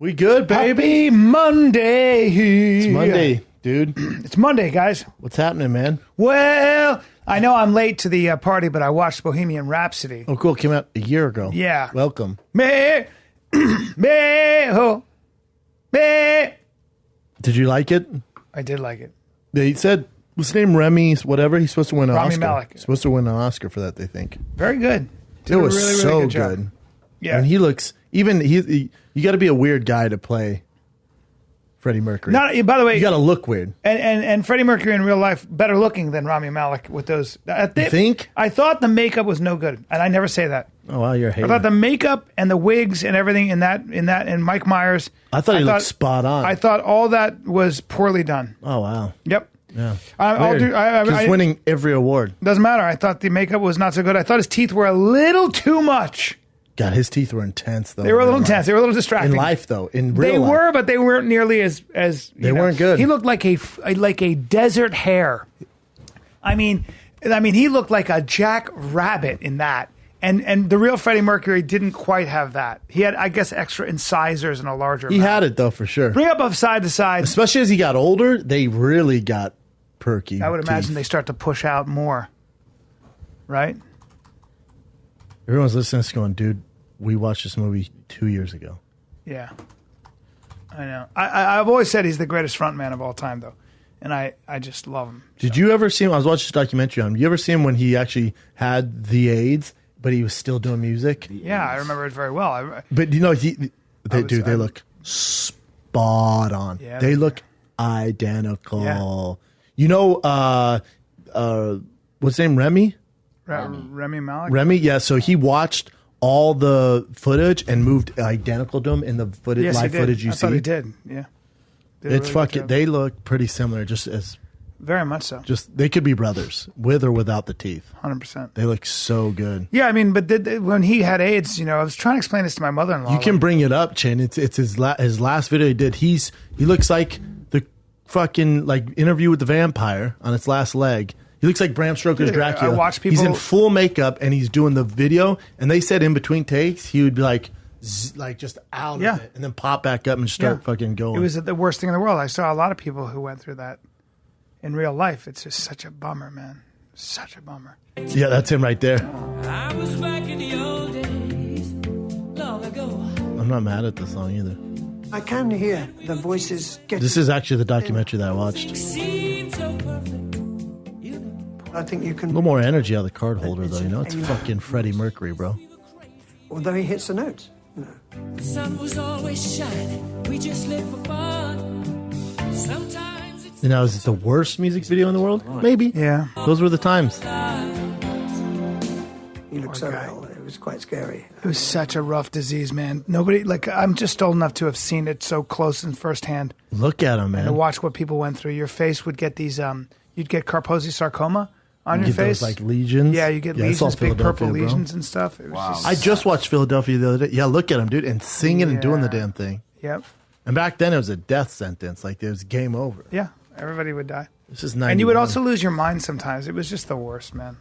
We good, baby? Happy Monday. It's Monday, dude. It's Monday, guys. What's happening, man? Well, I know I'm late to the party, but I watched Bohemian Rhapsody. Oh, cool. Came out a year ago. Yeah. Welcome. Me. Did you like it? I did like it. They said, what's his name? Remy, whatever. He's supposed to win an Rami Oscar. Malek. He's supposed to win an Oscar for that, they think. Very good. Did It was a really, really so good. Job. good. Yeah. And he looks, even, you got to be a weird guy to play Freddie Mercury. By the way, You got to look weird. And Freddie Mercury in real life better looking than Rami Malek with those. You think? I thought the makeup was no good, and I never say that. Oh, wow, you're a hater. I thought the makeup and the wigs and everything in that and Mike Myers. I thought he looked spot on. I thought all that was poorly done. Oh, wow. Yep. Yeah. He's winning every award. Doesn't matter. I thought the makeup was not so good. I thought his teeth were a little too much. God, his teeth were intense, though. They were a little intense. They were a little distracting. In life, though. In real life. They were, but they weren't nearly as They weren't good. He looked like a desert hare. I mean, he looked like a jack rabbit in that. And the real Freddie Mercury didn't quite have that. He had, I guess, extra incisors and a larger He mouth. had it, though, for sure. Bring up side to side. Especially as he got older, they really got perky. I would imagine teeth. they start to push out more. Right? Everyone's listening to this going, dude, we watched this movie 2 years ago. Yeah. I know. I've always said he's the greatest frontman of all time, though. And I just love him. Did you ever see him? I was watching this documentary on him. You ever see him when he actually had the AIDS, but he was still doing music? Yeah, I remember it very well. But, you know, they look spot on. Yeah, they look identical. Yeah. You know, what's his name? Remy? Remy Malek? Remy, yeah. So he watched all the footage and moved identical to him in the footage, Yes, live he did. footage you I see. thought he did, yeah. Did a It's really good fucking. job. They look pretty similar, just as Very much so. just they could be brothers with or without the teeth. 100%. They look so good. Yeah, I mean, but when he had AIDS, you know, I was trying to explain this to my mother-in-law. You can bring it up, Chin. It's his last video he did. He looks like the fucking Interview with the Vampire on its last leg. He looks like Bram Stoker's Dude, Dracula. I watch people- He's in full makeup and he's doing the video. And they said in between takes he would be like just out Yeah. of it and then pop back up and start fucking going. It was the worst thing in the world. I saw a lot of people who went through that in real life. It's just such a bummer, man. Such a bummer. Yeah, that's him right there. I was back in the old days, long ago. I'm not mad at the song either. I can hear the voices getting. This is actually the documentary that I watched. A Seemed so perfect. I think you can. little more energy out of the card holder though, you know? It's fucking Freddie Mercury, bro. Although he hits the notes. No. The sun was always shining. We just lived for fun. Sometimes it's You know, is it the worst music video in the world? Maybe. Yeah. Those were the times. He looked so ill. It was quite scary. It was such a rough disease, man. Nobody, I'm just old enough to have seen it so close and firsthand. Look at him, And to man. watch what people went through. Your face would get these, you'd get Kaposi sarcoma on You your get face. those lesions. Yeah, you get I saw lesions, big purple Philadelphia, bro. lesions and stuff. It was I just watched Philadelphia the other day. Yeah, look at him, dude, and singing and doing the Yeah. damn thing. Yep. And back then it was a death sentence. Like it was game over. Yeah. Everybody would die. This is 91. And you would also lose your mind sometimes. It was just the worst, man.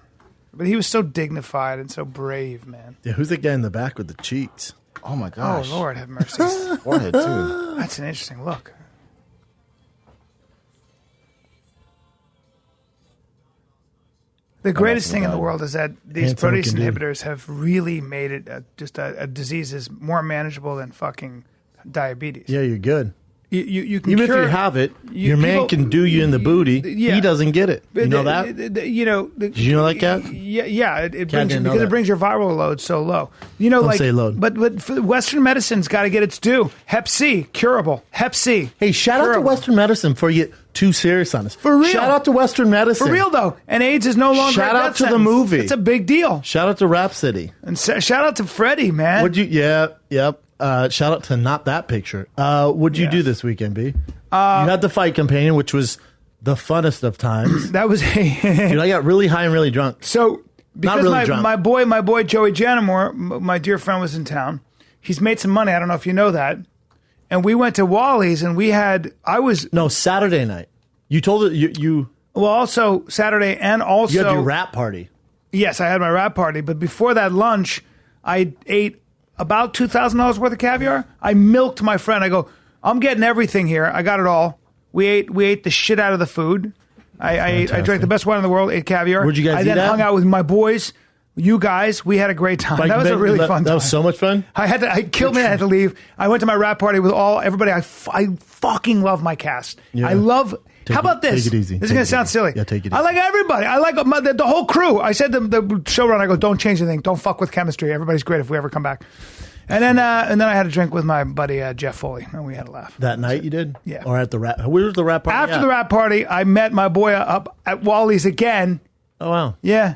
But he was so dignified and so brave, man. Yeah, who's the guy in the back with the cheeks? Oh my Oh, gosh. Lord, have mercy. Forehead too. That's an interesting look. The greatest thing in the world is that these Handsome protease looking dude. inhibitors have really made it just a disease is more manageable than fucking diabetes. Yeah, you're good. You can Even cure, if you have it, you- your man people- can do you in the booty. Yeah. He doesn't get it. You know that? You know. Did you know that, Kat? Yeah. It brings didn't know because that. it brings your viral load so low. You know, Don't say load. But for Western medicine's got to get its due. Hep C, curable. Hep C. Hey, shout out to curable. Western medicine before you get too serious on us. For real. Shout out to Western medicine. For real though, and AIDS is no longer. Shout a out death to the sentence. movie. It's a big deal. Shout out to Rhapsody. And shout out to Freddie, man. What'd you? Yeah, yep. Shout out to not that picture. What'd you Yes. do this weekend, B? You had the Fight Companion, which was the funnest of times. That was Dude, I got really high and really drunk. so because really drunk. my boy Joey Janamore, my dear friend, was in town. He's made some money. I don't know if you know that. And we went to Wally's, and No, Saturday night. You told it. You also Saturday, and also had your rap party. yes, I had my rap party. But before that lunch, I ate about $2,000 worth of caviar. I milked my friend. I go, I'm getting everything here. I got it all. We ate the shit out of the food. I drank the best wine in the world, ate caviar. Where'd you guys eat then at? hung out with my boys. You guys, we had a great time. That was a really fun time. That was so much fun. I killed me. I had to leave. I went to my rap party with everybody. I fucking love my cast. Yeah. I love. How about this? Take it easy. This is going to sound silly. Yeah, take it easy. I like everybody. I like the whole crew. I said to the showrunner, I go, don't change anything. Don't fuck with chemistry. Everybody's great if we ever come back. And then I had a drink with my buddy Jeff Foley, and we had a laugh. That night you did? Yeah. Or at the rap? Where was the rap party? After the rap party, I met my boy up at Wally's again. Oh wow. Yeah,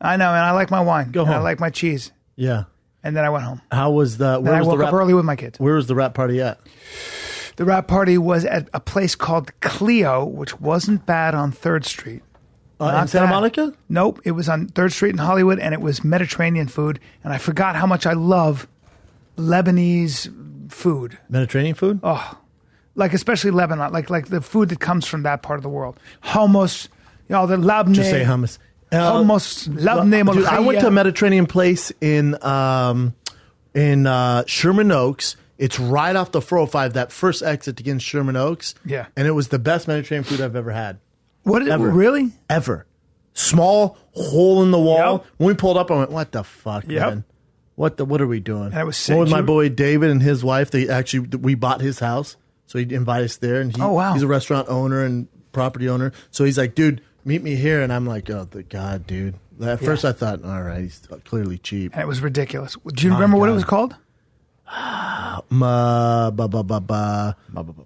I know, man. I like my wine. Go home. I like my cheese. Yeah. And then I went home. How was the? Then I woke up early with my kids. Where was the rap party at? The rap party was at a place called Clio, which wasn't bad on 3rd Street. In Santa Monica? Nope. It was on 3rd Street in Hollywood, and it was Mediterranean food. And I forgot how much I love Lebanese food. Mediterranean food? Oh, like especially Lebanon, like the food that comes from that part of the world. Hummus, the Labneh. Just say hummus. Hummus, Labneh. Dude, I went to a Mediterranean place in Sherman Oaks. It's right off the 405, that first exit to get in Sherman Oaks. Yeah. And it was the best Mediterranean food I've ever had. What? Ever. Really? Ever. Small hole in the wall. Yep. When we pulled up, I went, what the fuck, Yep. man? What are we doing? And it was Well, with my you- boy David and his wife, we bought his house. So he invited us there. And Oh, wow. he's a restaurant owner and property owner. So he's like, dude, meet me here. And I'm like, oh, the God, dude. At first I thought, all right, he's clearly cheap. And it was ridiculous. Do you remember what it was called?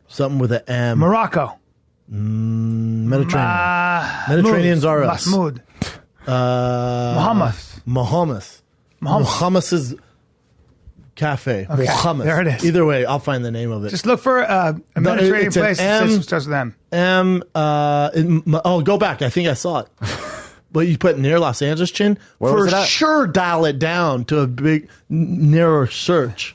Something with an M. Morocco. Mediterranean. Mediterraneans are us. Mahmoud. Muhammad's Cafe. Okay, Muhammad. there it is. Either way, I'll find the name of it. Just look for a Mediterranean it's an place M. that starts with M. Go back. I think I saw it. But you put near Los Angeles, Chin? was For it at? sure, dial it down to a big, narrower search.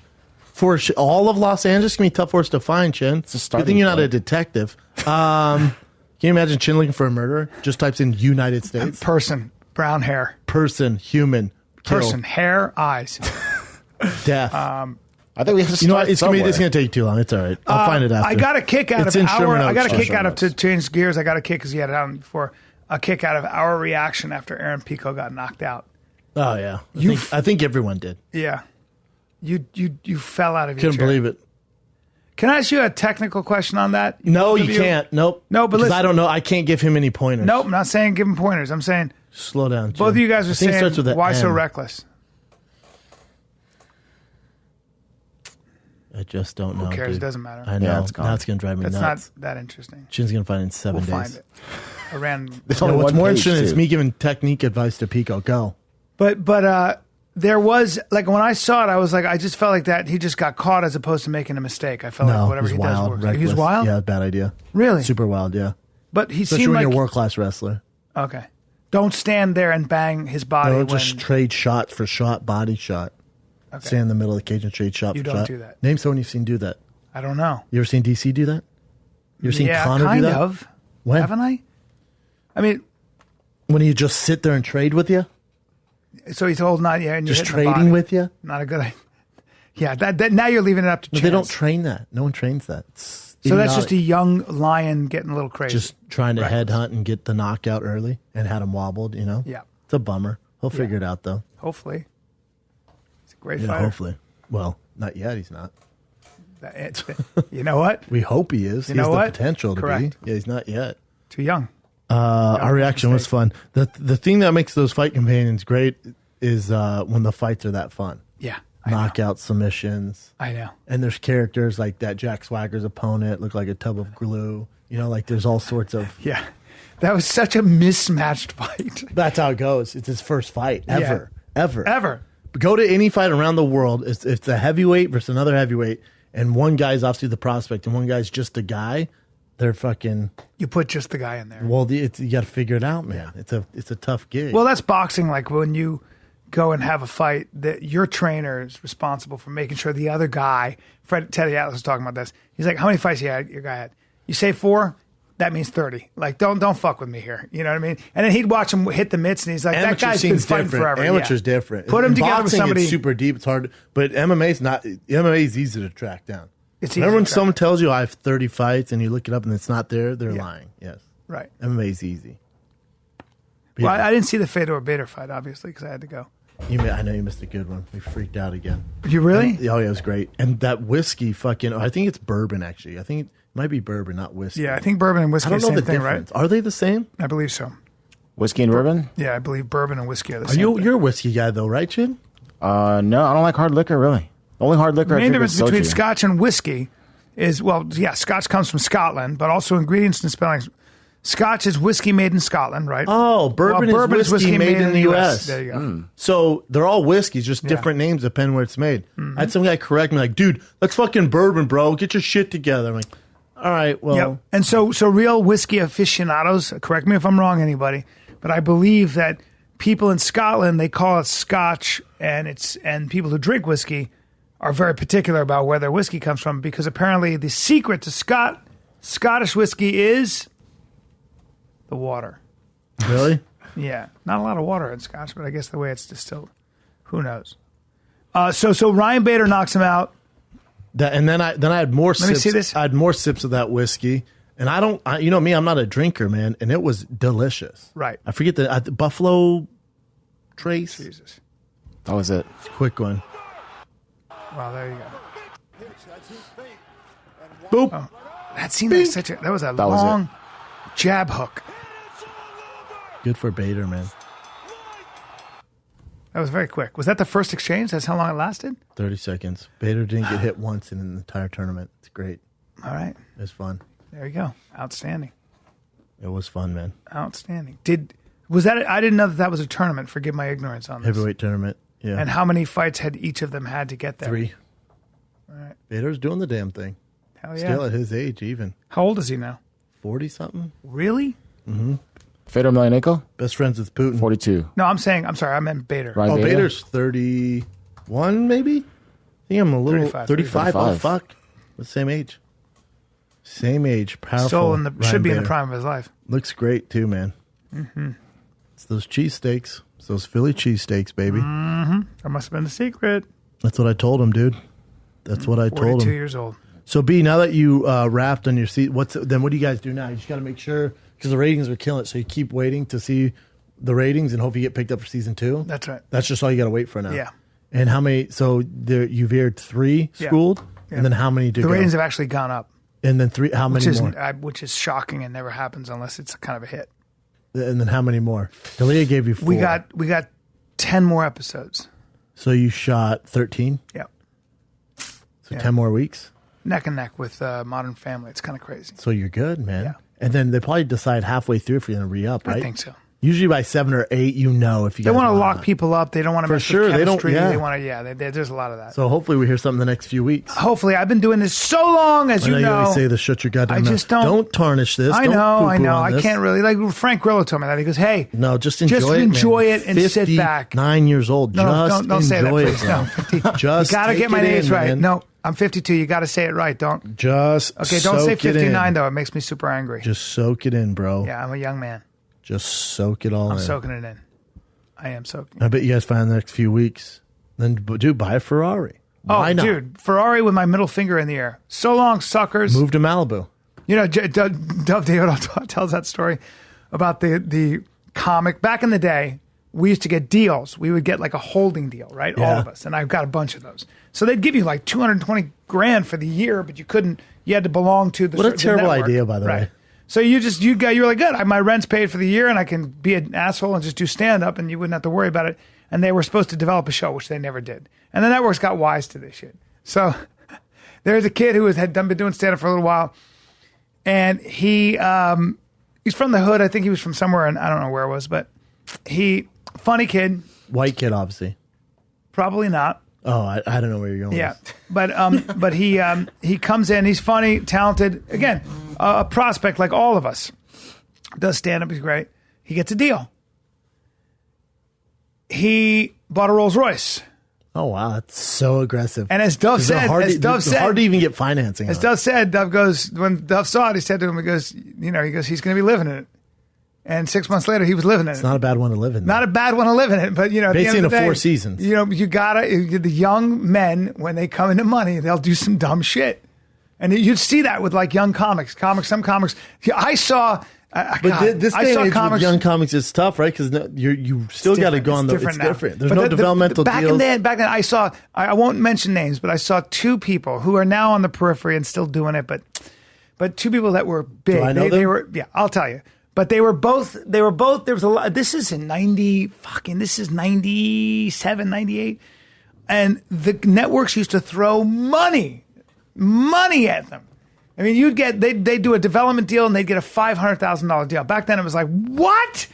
All of Los Angeles can be tough for us to find, Chin. a Good starting thing you're not a point. detective. Can you imagine Chin looking for a murderer? Just types in United States. Person, brown hair. Person, human, kill, Person, hair, eyes. death. I think we have to You know what? start It's somewhere. going to take too long. It's all right. I'll find it after. I got a kick out It's of in our. Sherman I got a Oaks. kick out of Sherman to change gears. I got a kick because you had it on before. A kick out of our reaction after Aaron Pico got knocked out. Oh yeah, You I think everyone did. Yeah, you fell out of your Couldn't chair. believe it. Can I ask you a technical question on that? No, Both you of can't. Nope. No, but because listen. I don't know. I can't give him any pointers. Nope, I'm not saying give him pointers. I'm saying Slow down. both of you guys are I think it saying starts with a why so M. reckless. I just don't know. Who cares? Dude. It doesn't matter. I know. Yeah, it's gone. Now it's going to drive me That's nuts. not that interesting. Chin's going to find it in 7 We'll days. find it. I ran. There's No, only what's one more page, interesting is too. me giving technique advice to Pico. Go. But there was like when I saw it, I was like, I just felt like that he just got caught as opposed to making a mistake. I felt No, like whatever he's he wild. does works. He Reckless. was wild. Yeah, bad idea. Really? Super wild. Yeah. But he Especially seemed when like you're a world class wrestler. okay. Don't stand there and bang his body. Don't when, just trade shot for shot, body shot. okay. Stand in the middle of the cage and trade shot You for don't shot. do that. Name someone you've seen do that. I don't know. You ever seen DC do that? You ever seen Yeah, Connor kind do that? of. When? Haven't I? I mean, When you just sit there and trade with you? so he's holding on, yeah, and you're Just hitting the trading body. with you? Not a good idea. Yeah, that now you're leaving it up to No, chance. they don't train that. No one trains that. It's So that's just a idiotic. young lion getting a little crazy. Just trying to Reckless. headhunt and get the knockout early and had him wobbled, you know? Yeah. It's a bummer. He'll figure it out, though. Hopefully. He's a great Yeah, fighter. hopefully. Well, not yet. He's not. You know what? We hope he is. You He know has what? the potential to Correct. be. Yeah, he's not yet. Too young. Our reaction was mistake. fun. The thing that makes those fight companions great is when the fights are that fun. Yeah. I know. Knockout submissions. I know. And there's characters like that Jack Swagger's opponent look like a tub of glue. You know, like there's all sorts of. Yeah. That was such a mismatched fight. That's how it goes. It's his first fight ever. Ever. Go to any fight around the world. It's a heavyweight versus another heavyweight, and one guy's obviously the prospect, and one guy's just a guy. They're fucking. You put just the guy in there. Well, you got to figure it out, man. It's a tough gig. Well, that's boxing. Like when you go and have a fight, that your trainer is responsible for making sure the other guy. Teddy Atlas was talking about this. He's like, "How many fights your guy had?" You say 4. that means 30. Like, don't fuck with me here. You know what I mean? And then he'd watch him hit the mitts, and he's like, Amateur that guy's been scene's fighting different. forever. Amateur's Yeah. different. Put him In together with boxing, somebody. It's super deep. It's hard. But MMA's not. MMA's easy to track down. It's easy Remember when to track. someone tells you I have 30 fights and you look it up and it's not there? They're Yeah. lying. Yes. Right. MMA's easy. Well, I didn't see the Fedor Bader fight, obviously, because I had to go. I know you missed a good one. We freaked out again. You really? Oh, yeah, it was great. And that whiskey fucking, I think it's bourbon, actually. I think it might be bourbon, not whiskey. Yeah, I think bourbon and whiskey I don't are the know same the thing, difference. right? Are they the same? I believe so. Whiskey and bourbon? Yeah, I believe bourbon and whiskey are the Are same thing. you're a whiskey guy, though, right, Chin? No, I don't like hard liquor, really. The only hard liquor The I main drink difference is between soju. Scotch and whiskey is, well, yeah, Scotch comes from Scotland, but also ingredients and spellings. Scotch is whiskey made in Scotland, right? Oh, bourbon is whiskey made in the U.S. There you go. So they're all whiskeys, just different names depending where it's made. I had some guy correct me, like, dude, that's fucking bourbon, bro. Get your shit together. I'm like, all right, well. Yep. And so real whiskey aficionados, correct me if I'm wrong, anybody, but I believe that people in Scotland, they call it Scotch, and people who drink whiskey are very particular about where their whiskey comes from, because apparently the secret to Scottish whiskey is the water. Really? Yeah, not a lot of water in Scotch, but I guess the way it's distilled, who knows? So Ryan Bader knocks him out. And then I had more sips. me see this. I had more sips of that whiskey. And you know me, I'm not a drinker, man. And it was delicious. Right. I forget the Buffalo Trace. Jesus. That was it. Quick one. Wow, there you go. Boop. That seemed like that was a That was long jab hook. Good for Bader, man. That was very quick. Was that the first exchange? That's how long it lasted? 30 seconds. Bader didn't get hit once in an entire tournament. It's great. All right. It was fun. There you go. Outstanding. It was fun, man. Outstanding. Was that? I didn't know that was a tournament. Forgive my ignorance on this. Heavyweight tournament. Yeah. And how many fights had each of them had to get there? 3. All right. Bader's doing the damn thing. Hell yeah. Still at his age, even. How old is he now? 40 something. Really? Fedor Emelianenko, Best friends with Putin. 42. No, I'm sorry. I meant Bader. Ryan Oh, Bader? Bader's 31, maybe? I think I'm a little 35. 35. Oh, 35. fuck. The same age. Same age. Powerful. Still Ryan should be in the Bader. prime of his life. Looks great, too, man. Mm-hmm. It's those cheesesteaks. It's those Philly cheesesteaks, baby. That must have been the secret. That's what I told him, dude. That's what I told 42 him. years old. So, B, now that you wrapped on your seat, what do you guys do now? You just got to make sure, because the ratings are killing it, so you keep waiting to see the ratings and hope you get picked up for season 2? That's right. That's just all you got to wait for now. Yeah. And how many? So you've aired 3 Yeah. schooled, Yeah. and then how many to The go? ratings have actually gone up, And then 3. How many more? which is shocking and never happens unless it's kind of a hit. And then how many more? Dalia gave you 4. We got 10 more episodes. So you shot 13. Yep. So 10 more weeks. Neck and neck with Modern Family. It's kind of crazy. So you're good, man. Yeah. And then they probably decide halfway through if you're going to re-up, right? I think so. Usually by 7 or 8, you know if you They guys want to wanna- lock people up. They don't want to mess sure, with they don't- chemistry. yeah. They want to, there's a lot of that. So hopefully we hear something in the next few weeks. Hopefully, I've been doing this so long, as I know you you know. always say the shut your goddamn I mouth. just don't tarnish this. I Don't know. poo-poo on I this. can't really. Like Frank Grillo told me that. He goes, "Hey, No, just enjoy it. enjoy man. it and sit back." 9 years old. No, just don't say that, enjoy please. it, No, bro. 50. Just you got to take get my it age in, right. man. No, I'm 52. You got to say it right. Don't. Just Okay, don't say soak it in. 59 though. It makes me super angry. Just soak it in, bro. Yeah, I'm a young man. Just soak it all I'm in. soaking it in. I am soaking. I bet you guys find the next few weeks. Then, dude, buy a Ferrari. Why not? Dude, Ferrari with my middle finger in the air. So long, suckers. Move to Malibu. You know, Dove Deodo tells that story about the comic. Back in the day, we used to get deals. We would get like a holding deal, right? Yeah. All of us. And I've got a bunch of those. So they'd give you like $220,000 for the year, but you had to belong to the What a the terrible network. idea, by the way. So you were like, good. My rent's paid for the year, and I can be an asshole and just do stand up, and you wouldn't have to worry about it. And they were supposed to develop a show, which they never did. And the networks got wise to this shit. So there's a kid who had been doing stand up for a little while, and he's from the hood. I think he was from somewhere, and I don't know where it was, but funny kid. White kid, obviously. Probably not. Oh, I don't know where you're going. Yeah, with this. but he comes in. He's funny, talented. Again, a prospect like all of us. Does stand up. He's great. He gets a deal. He bought a Rolls Royce. Oh wow, that's so aggressive. And as Dove said, it's hard to even get financing. As Dove said, Dove goes, when Dove saw it, he said to him, he goes, he's going to be living in it. And 6 months later, he was living in it. It's not a bad one to live in. Not a bad one to live in it, but at basically the end of the day, 4 seasons. You gotta, the young men, when they come into money, they'll do some dumb shit. And you'd see that with like young comics. Some comics. I saw. This day and age with young comics is tough, right? Because you still got to go on the. It's different. There's no developmental deals. Back then, I saw. I won't mention names, but I saw 2 people who are now on the periphery and still doing it. But 2 people that were big. Do I know them? They were. Yeah, I'll tell you. But they were both. There was a lot. This is in 90. This is 97, 98, and the networks used to throw money at them. I mean, they'd do a development deal and they'd get a $500,000 deal. Back then it was like, what?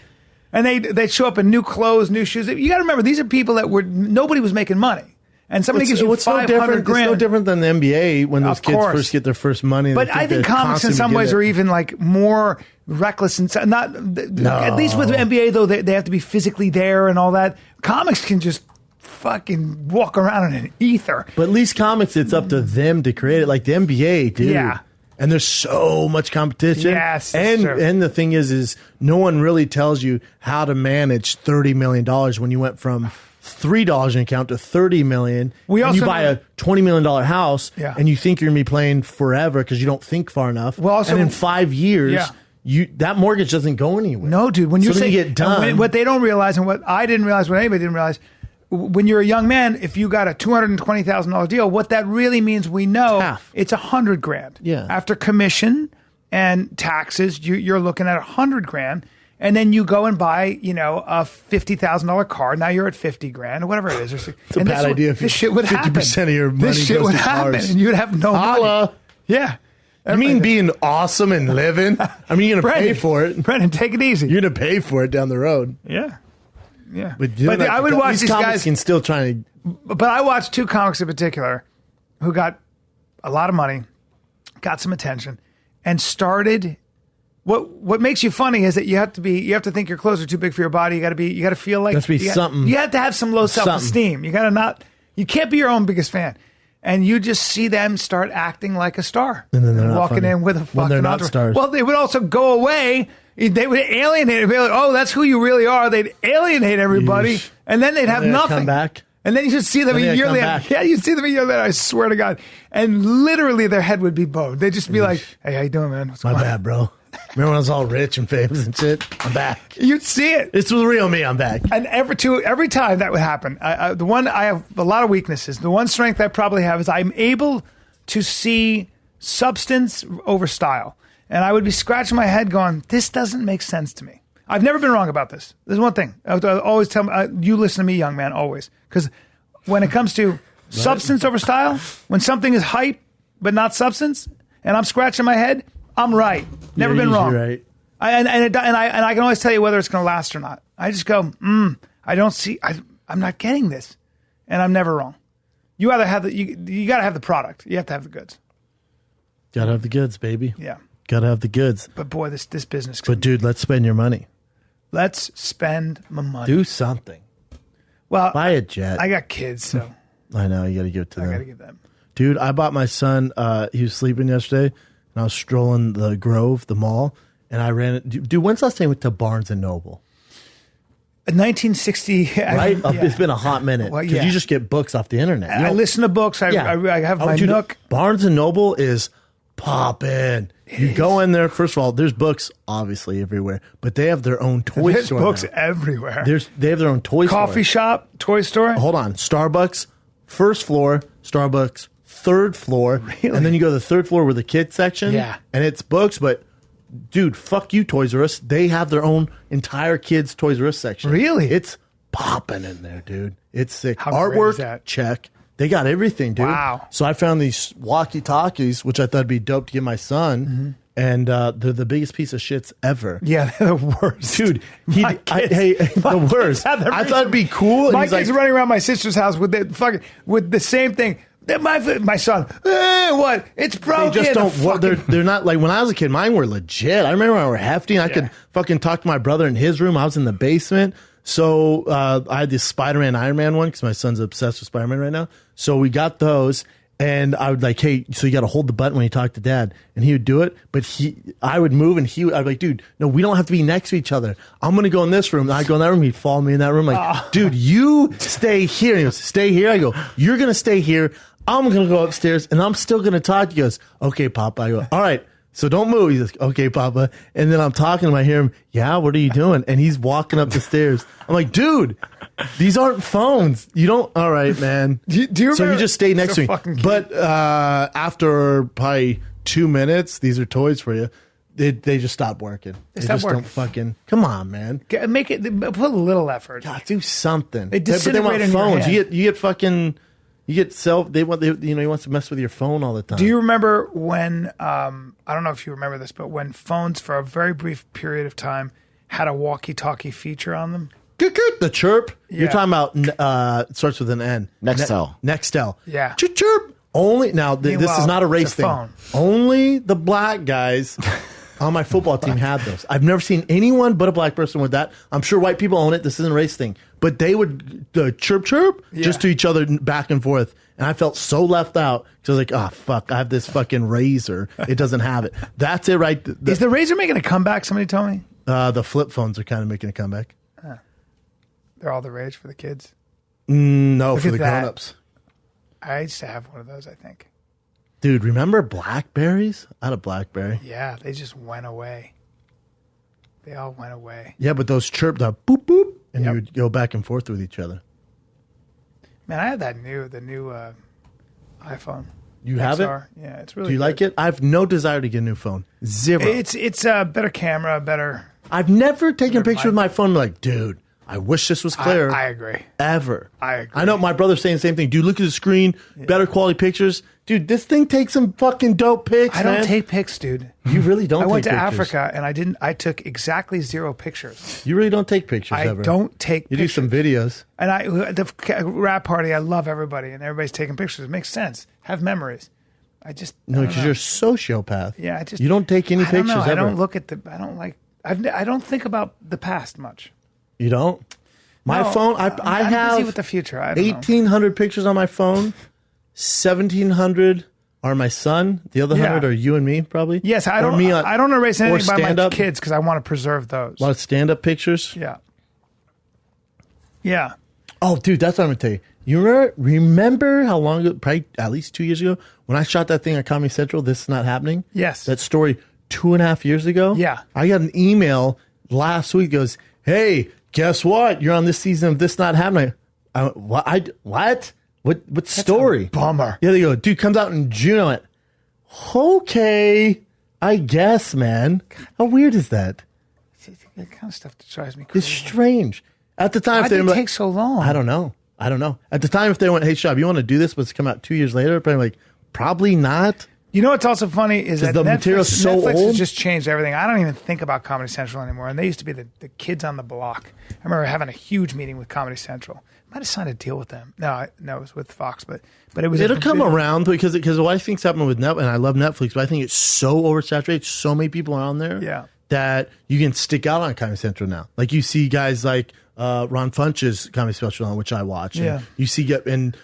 And they'd show up in new clothes, new shoes. You got to remember, these are people that nobody was making money. And somebody gives you $500,000. It's no different than the NBA when those kids first get their first money. But I think comics in some ways are even like more reckless and at least with the NBA though, they have to be physically there and all that. Comics can just fucking walk around in an ether. But at least comics, it's up to them to create it. Like the NBA, dude. Yeah. And there's so much competition. Yes. And the thing is no one really tells you how to manage $30 million when you went from $3 in account to $30 million. You buy a $20 million house and you think you're going to be playing forever because you don't think far enough. And in 5 years, that mortgage doesn't go anywhere. No, dude. When you get done. What they don't realize and what I didn't realize, what anybody didn't realize, when you're a young man, if you got a $220,000 deal, what that really means, we know it's $100,000. Yeah. After commission and taxes, you're looking at $100,000, and then you go and buy, a $50,000 car. Now you're at $50,000 or whatever it is. It's a bad idea. If this shit would happen. 50% of your money this shit goes would to happen, cars. and you'd have no money. Yeah. You mean being awesome and living? I mean, you're going to pay for it. Brendan, take it easy. You're going to pay for it down the road. Yeah. Yeah, but I would watch these guys. Can still try to. But I watched 2 comics in particular who got a lot of money, got some attention, and started. What makes you funny is that you have to think your clothes are too big for your body. You got to feel like something. You have to have some low self-esteem. You you can't be your own biggest fan. And you just see them start acting like a star. And then they're walking in with a fucking when they're not stars. Well, they would also go away. They would alienate it. Be like, oh, that's who you really are. They'd alienate everybody. Yeesh. And then they'd have nothing. Come back. And then you should see them a year later. Yeah, you see them a year later, I swear to God. And literally their head would be bowed. They'd just be like, hey, how you doing, man? What's My going bad, bro. Remember when I was all rich and famous and shit? I'm back. You'd see it. It's the real me. I'm back. And every time that would happen, I have a lot of weaknesses. The one strength I probably have is I'm able to see substance over style. And I would be scratching my head going, this doesn't make sense to me. I've never been wrong about this. There's one thing. I always tell you listen to me, young man, always. Because when it comes to substance over style, when something is hype but not substance, and I'm scratching my head, I'm right. Never been wrong. Right. And I can always tell you whether it's going to last or not. I just go, I don't see. I'm not getting this, and I'm never wrong. You either have you got to have the product. You have to have the goods. Got to have the goods, baby. Yeah. Got to have the goods. But boy, this business. But dude, let's spend your money. Let's spend my money. Do something. Well, buy a jet. I got kids, so I know you got to give it to them. I got to give them. Dude, I bought my son. He was sleeping yesterday, and I was strolling the Grove, the mall, and I ran it. Dude, when's the last time we went to Barnes and Noble? 1960. Right? It's been a hot minute. Because you just get books off the internet. I listen to books. I have my Nook. Barnes and Noble is popping. You go in there, first of all, there's books obviously everywhere, but they have their own toy there's store. There's books now. everywhere. They have their own toy store. Coffee shop, toy store. Hold on. Starbucks, first floor, Starbucks, third floor. Really? And then you go to the third floor with the kids section. Yeah. And it's books, but dude, fuck you, Toys R Us. They have their own entire kids Toys R Us section. Really? It's popping in there, dude. It's sick. How great is that? Artwork, check. They got everything, dude. Wow. So I found these walkie-talkies, which I thought would be dope to give my son. Mm-hmm. And they're the biggest piece of shits ever. Yeah, they're the worst. Dude, the worst. I thought it'd be cool. My kid's running around my sister's house with the same thing. My son, what? It's broken. They just don't. They're not like when I was a kid. Mine were legit. I remember when I were hefty. And I could fucking talk to my brother in his room. I was in the basement. So I had this Spider-Man, Iron Man one because my son's obsessed with Spider-Man right now. So we got those. And I would like, hey, so you got to hold the button when you talk to dad. And he would do it. But I would move and I'd be like, dude, no, we don't have to be next to each other. I'm going to go in this room. And I'd go in that room. He'd follow me in that room. Like, dude, you stay here. And he goes, stay here. I go, you're going to stay here. I'm going to go upstairs and I'm still going to talk. He goes, okay, Papa. I go, all right. So don't move. He's like, okay, Papa. And then I'm talking to him. I hear him, yeah, what are you doing? And he's walking up the stairs. I'm like, dude, these aren't phones. You don't. All right, man. Do you remember? So you just stay next to me. But after probably 2 minutes, these are toys for you. They just stop working. They just don't fucking. Come on, man. Make it. Put a little effort. God, do something. They disintegrate in phones. your head. You get fucking. You get he wants to mess with your phone all the time. Do you remember when, I don't know if you remember this, but when phones for a very brief period of time had a walkie-talkie feature on them? The chirp? Yeah. You're talking about, it starts with an N. Nextel. Nextel. Yeah. Chirp. Only, now, this is not a race thing. Phone. Only the black guys on my football team had those. I've never seen anyone but a black person with that. I'm sure white people own it. This isn't a race thing. But they would chirp just to each other back and forth. And I felt so left out because I was like, oh, fuck, I have this fucking Razor. It doesn't have it. That's it, right? Is the Razor making a comeback? Somebody told me. The flip phones are kind of making a comeback. They're all the rage for the kids. No, for the grown-ups. I used to have one of those, I think. Dude, remember Blackberries? I had a Blackberry. Yeah, they just went away. They all went away. Yeah, but those chirp, the boop, boop, and you would go back and forth with each other. Man, I have the new iPhone. You have it? Yeah, it's really Do you like it? I have no desire to get a new phone. Zero. It's a better camera, better. I've never taken a picture with my phone and like, dude, I wish this was clear. I agree. Ever. I agree. I know my brother's saying the same thing. Dude, look at the screen. Better quality pictures. Dude, this thing takes some fucking dope pics, I don't take pics, dude. You really don't take pictures. I went to Africa and I took exactly 0 pictures. You really don't take pictures I ever. don't take You pictures. do some videos. And the rap party, I love everybody and everybody's taking pictures. It makes sense. Have memories. No, because you're a sociopath. Yeah, you don't take any pictures ever. I don't look at I don't think about the past much. You don't? My phone, I have busy with the future. I don't 1,800 pictures on my phone. 1,700 are my son. The other 100 are you and me, probably. Yes, I don't erase anything by my kids because I want to preserve those. A lot of stand-up pictures. Yeah. Yeah. Oh, dude, that's what I'm going to tell you. You remember how long ago, probably at least 2 years ago, when I shot that thing on Comedy Central, This Is Not Happening? Yes. That story 2.5 years ago? Yeah. I got an email last week goes, hey, guess what? You're on this season of This Not Happening. What? What story? Bummer. Yeah, they go, dude, comes out in June. I went, okay, I guess, man. How weird is that? That kind of stuff that drives me crazy. It's strange. At the time, why did it take so long? I don't know. At the time, if they went, hey, Schaub, you want to do this, but it's come out 2 years later, probably like, probably not. You know what's also funny is that the material's so Netflix old. has just changed everything. I don't even think about Comedy Central anymore. And they used to be the kids on the block. I remember having a huge meeting with Comedy Central. Might have signed a deal with them. No, it was with Fox, but it was. It'll come around because what I think's happening with Netflix, and I love Netflix, but I think it's so oversaturated. So many people are on there. Yeah. That you can stick out on Comedy Central now. Like you see guys like Ron Funch's comedy special on which I watch. And you see and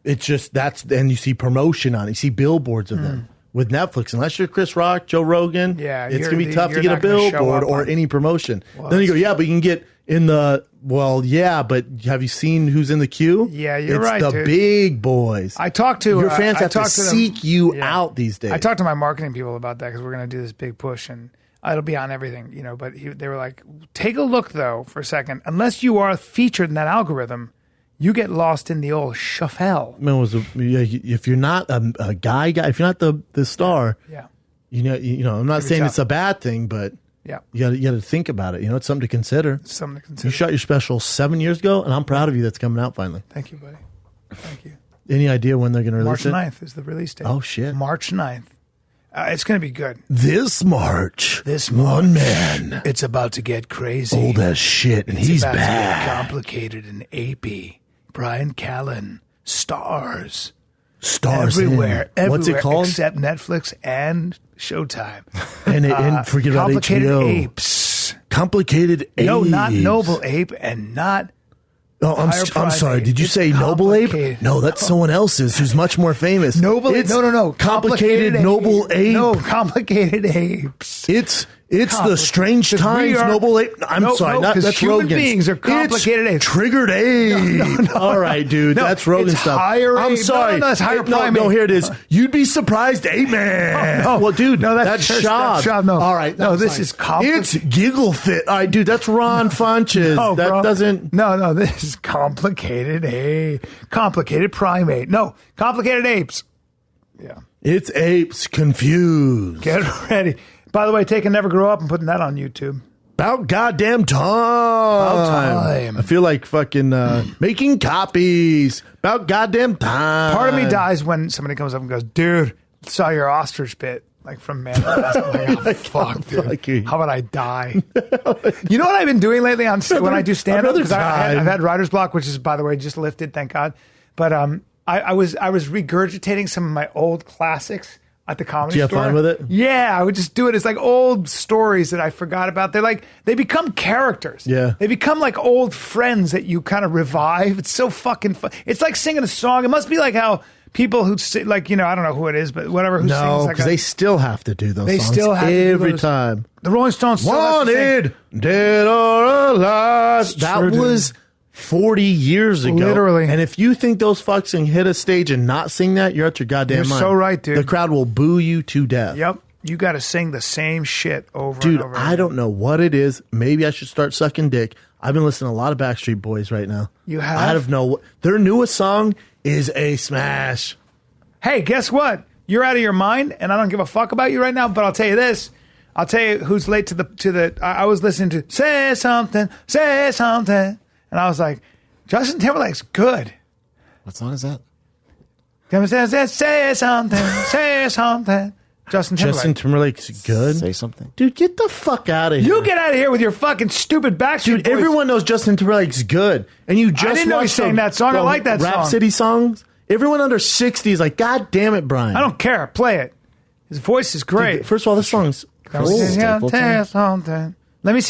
it's just and you see promotion on it. You see billboards of them. With Netflix, unless you're Chris Rock, Joe Rogan, it's going to be tough to get a billboard or any promotion. Well, then you go, but you can get in the, but have you seen who's in the queue? Yeah, you're right, It's the big boys. I talked to your fans have to seek you out these days. I talked to my marketing people about that because we're going to do this big push and it'll be on everything, but they were like, take a look though for a second. Unless you are featured in that algorithm, you get lost in the old shuffle. If you're not a guy, if you're not the star, I'm not saying it's a bad thing, but you got to think about it. It's something to consider. You shot your special 7 years ago, and I'm proud of you. That's coming out finally. Thank you, buddy. Thank you. Any idea when they're going to release March 9th is the release date. Oh shit, March 9th. It's going to be good. This March, one man. It's about to get crazy. Old as shit, and he's about bad. To get complicated and apey. Bryan Callen, stars everywhere. What's it called? Except Netflix and Showtime. And forget about Complicated HBO. Apes. Complicated ape. No, not noble ape, and not. Oh, I'm sorry. Did you say noble ape? No, that's someone else's who's much more famous. Noble ape? No. Complicated noble ape. No, complicated apes. It's the Strange Times Noble Ape. I'm sorry, that's human Rogan's. Beings are complicated apes. Triggered ape. No. All right, dude, that's Rogan stuff. I'm sorry. No, that's higher primate. No, here it is. You'd be surprised, ape man. No. Well, dude, that's Schaub. Schaub. No. All right, no, this is complicated. It's Giggle Fit. All right, dude, that's Ron Funches. No, that bro. doesn't. No, this is complicated ape. Complicated primate. No, complicated apes. Yeah. It's apes confused. Get ready. By the way, taking Never Grow Up and putting that on YouTube. About goddamn time. I feel like fucking making copies. About goddamn time. Part of me dies when somebody comes up and goes, dude, saw your ostrich bit. Like from Man. I'm like, oh, fuck, dude. How about I die? You know what I've been doing lately when I do stand-up? Because I've had writer's block, which is, by the way, just lifted, thank God. But I was regurgitating some of my old classics at the Comedy Store. Do you have fun with it? Yeah, I would just do it. It's like old stories that I forgot about. They become characters. Yeah. They become like old friends that you kind of revive. It's so fucking fun. It's like singing a song. It must be like how people who sing, like, I don't know who it is, but whatever who sings. No, because they still have to do those songs. They still have every to do time. The Rolling Stones still Wanted, dead or alive. That was 40 years ago. Literally. And if you think those fucks can hit a stage and not sing that, you're out your goddamn mind. You're so right, dude. The crowd will boo you to death. Yep. You got to sing the same shit over Dude, and over. I don't know what it is. Maybe I should start sucking dick. I've been listening to a lot of Backstreet Boys right now. You have? I don't know. Their newest song is a smash. Hey, guess what? You're out of your mind, and I don't give a fuck about you right now, but I'll tell you this. I'll tell you who's late to the I was listening to Say Something, and I was like, Justin Timberlake's good. What song is that? Say something. Justin Timberlake's good. Say something. Dude, get the fuck out of here. You get out of here with your fucking stupid Backstreet Dude, Boys. everyone knows Justin Timberlake's good. And you just I didn't know he sang that song. I like that song. Rhapsody songs. Everyone under 60 is like, God damn it, Bryan. I don't care. Play it. His voice is great. Dude, first of all, this song's something. Let me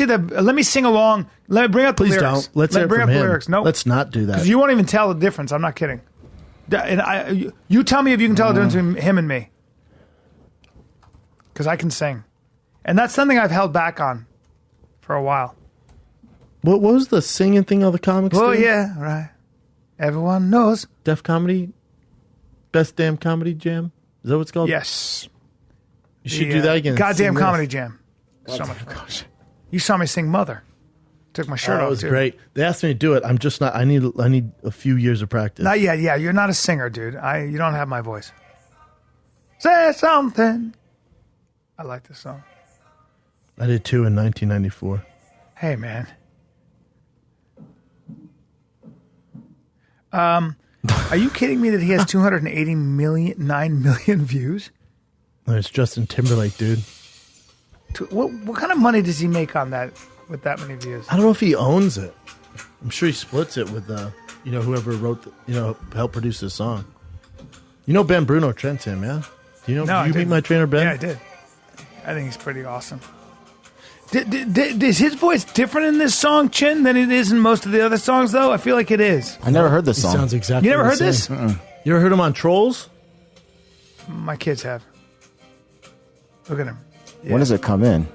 sing along. Let me bring up the Please lyrics. don't. Let's hear it bring from up him. the lyrics. No, let's not do that. Because you won't even tell the difference. I'm not kidding. And you tell me if you can tell the difference between him and me. Because I can sing. And that's something I've held back on for a while. What was the singing thing on the comics? Oh, yeah, right. Everyone knows. Def Comedy? Best Damn Comedy Jam? Is that what it's called? Yes. You should do that again. Goddamn Comedy Jam. So much fun. You saw me sing Mother. Took my shirt off. That was too. great. They asked me to do it. I'm just not. I need a few years of practice. Not yet. Yeah, you're not a singer, dude. You don't have my voice. Say something. I like this song. I did too in 1994. Hey, man. Are you kidding me that he has 9 million views? It's Justin Timberlake, dude. What kind of money does he make on that with that many views? I don't know if he owns it. I'm sure he splits it with whoever wrote helped produce this song. You know Ben Bruno Trent's him, yeah? Do you know? No, did you meet my trainer Ben? Yeah, I did. I think he's pretty awesome. Is his voice different in this song, Chin, than it is in most of the other songs, though? I feel like it is. I never heard this song. Sounds exactly. You never the heard same. this? You ever heard him on Trolls? My kids have. Look at him. Yeah. When does it come in?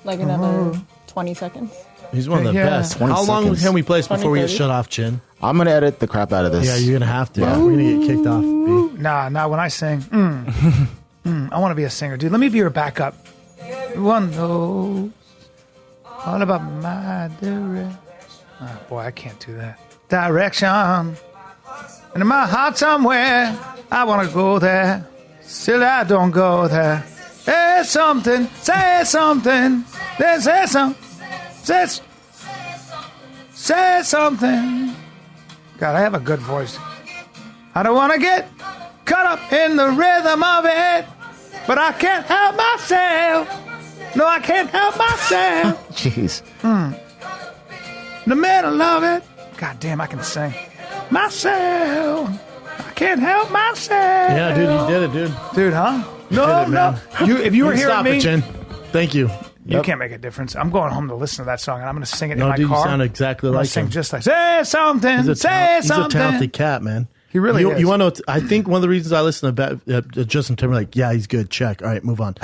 Like another 20 seconds. He's one of the best. 20 How long seconds. can we play this before we get 20, shut off, Chin? I'm going to edit the crap out of this. Yeah, you're going to have to. Yeah. We're going to get kicked off. B. Nah, when I sing, I want to be a singer. Dude, let me be your backup. Everyone knows all about my direction. Oh, boy, I can't do that. Direction. And in my heart somewhere, I want to go there. Still, I don't go there. Say something. Say something. Say something. Say something. God, I have a good voice. I don't want to get caught up in the rhythm of it, but I can't help myself. No, I can't help myself. Jeez. In the middle of it. God damn, I can sing. Myself. I can't help myself. Yeah, dude, you did it, dude. Dude, huh? No, did it, no. man. If you were hearing Stop me. it, Chin. Thank you. You can't make a difference. I'm going home to listen to that song, and I'm going to sing it in my dude, car. You sound exactly like sing him. just like, say something, say something. He's a talented cat, man. He really is. You want to know? I think one of the reasons I listen to Justin Timberlake, yeah, he's good. Check. All right, move on.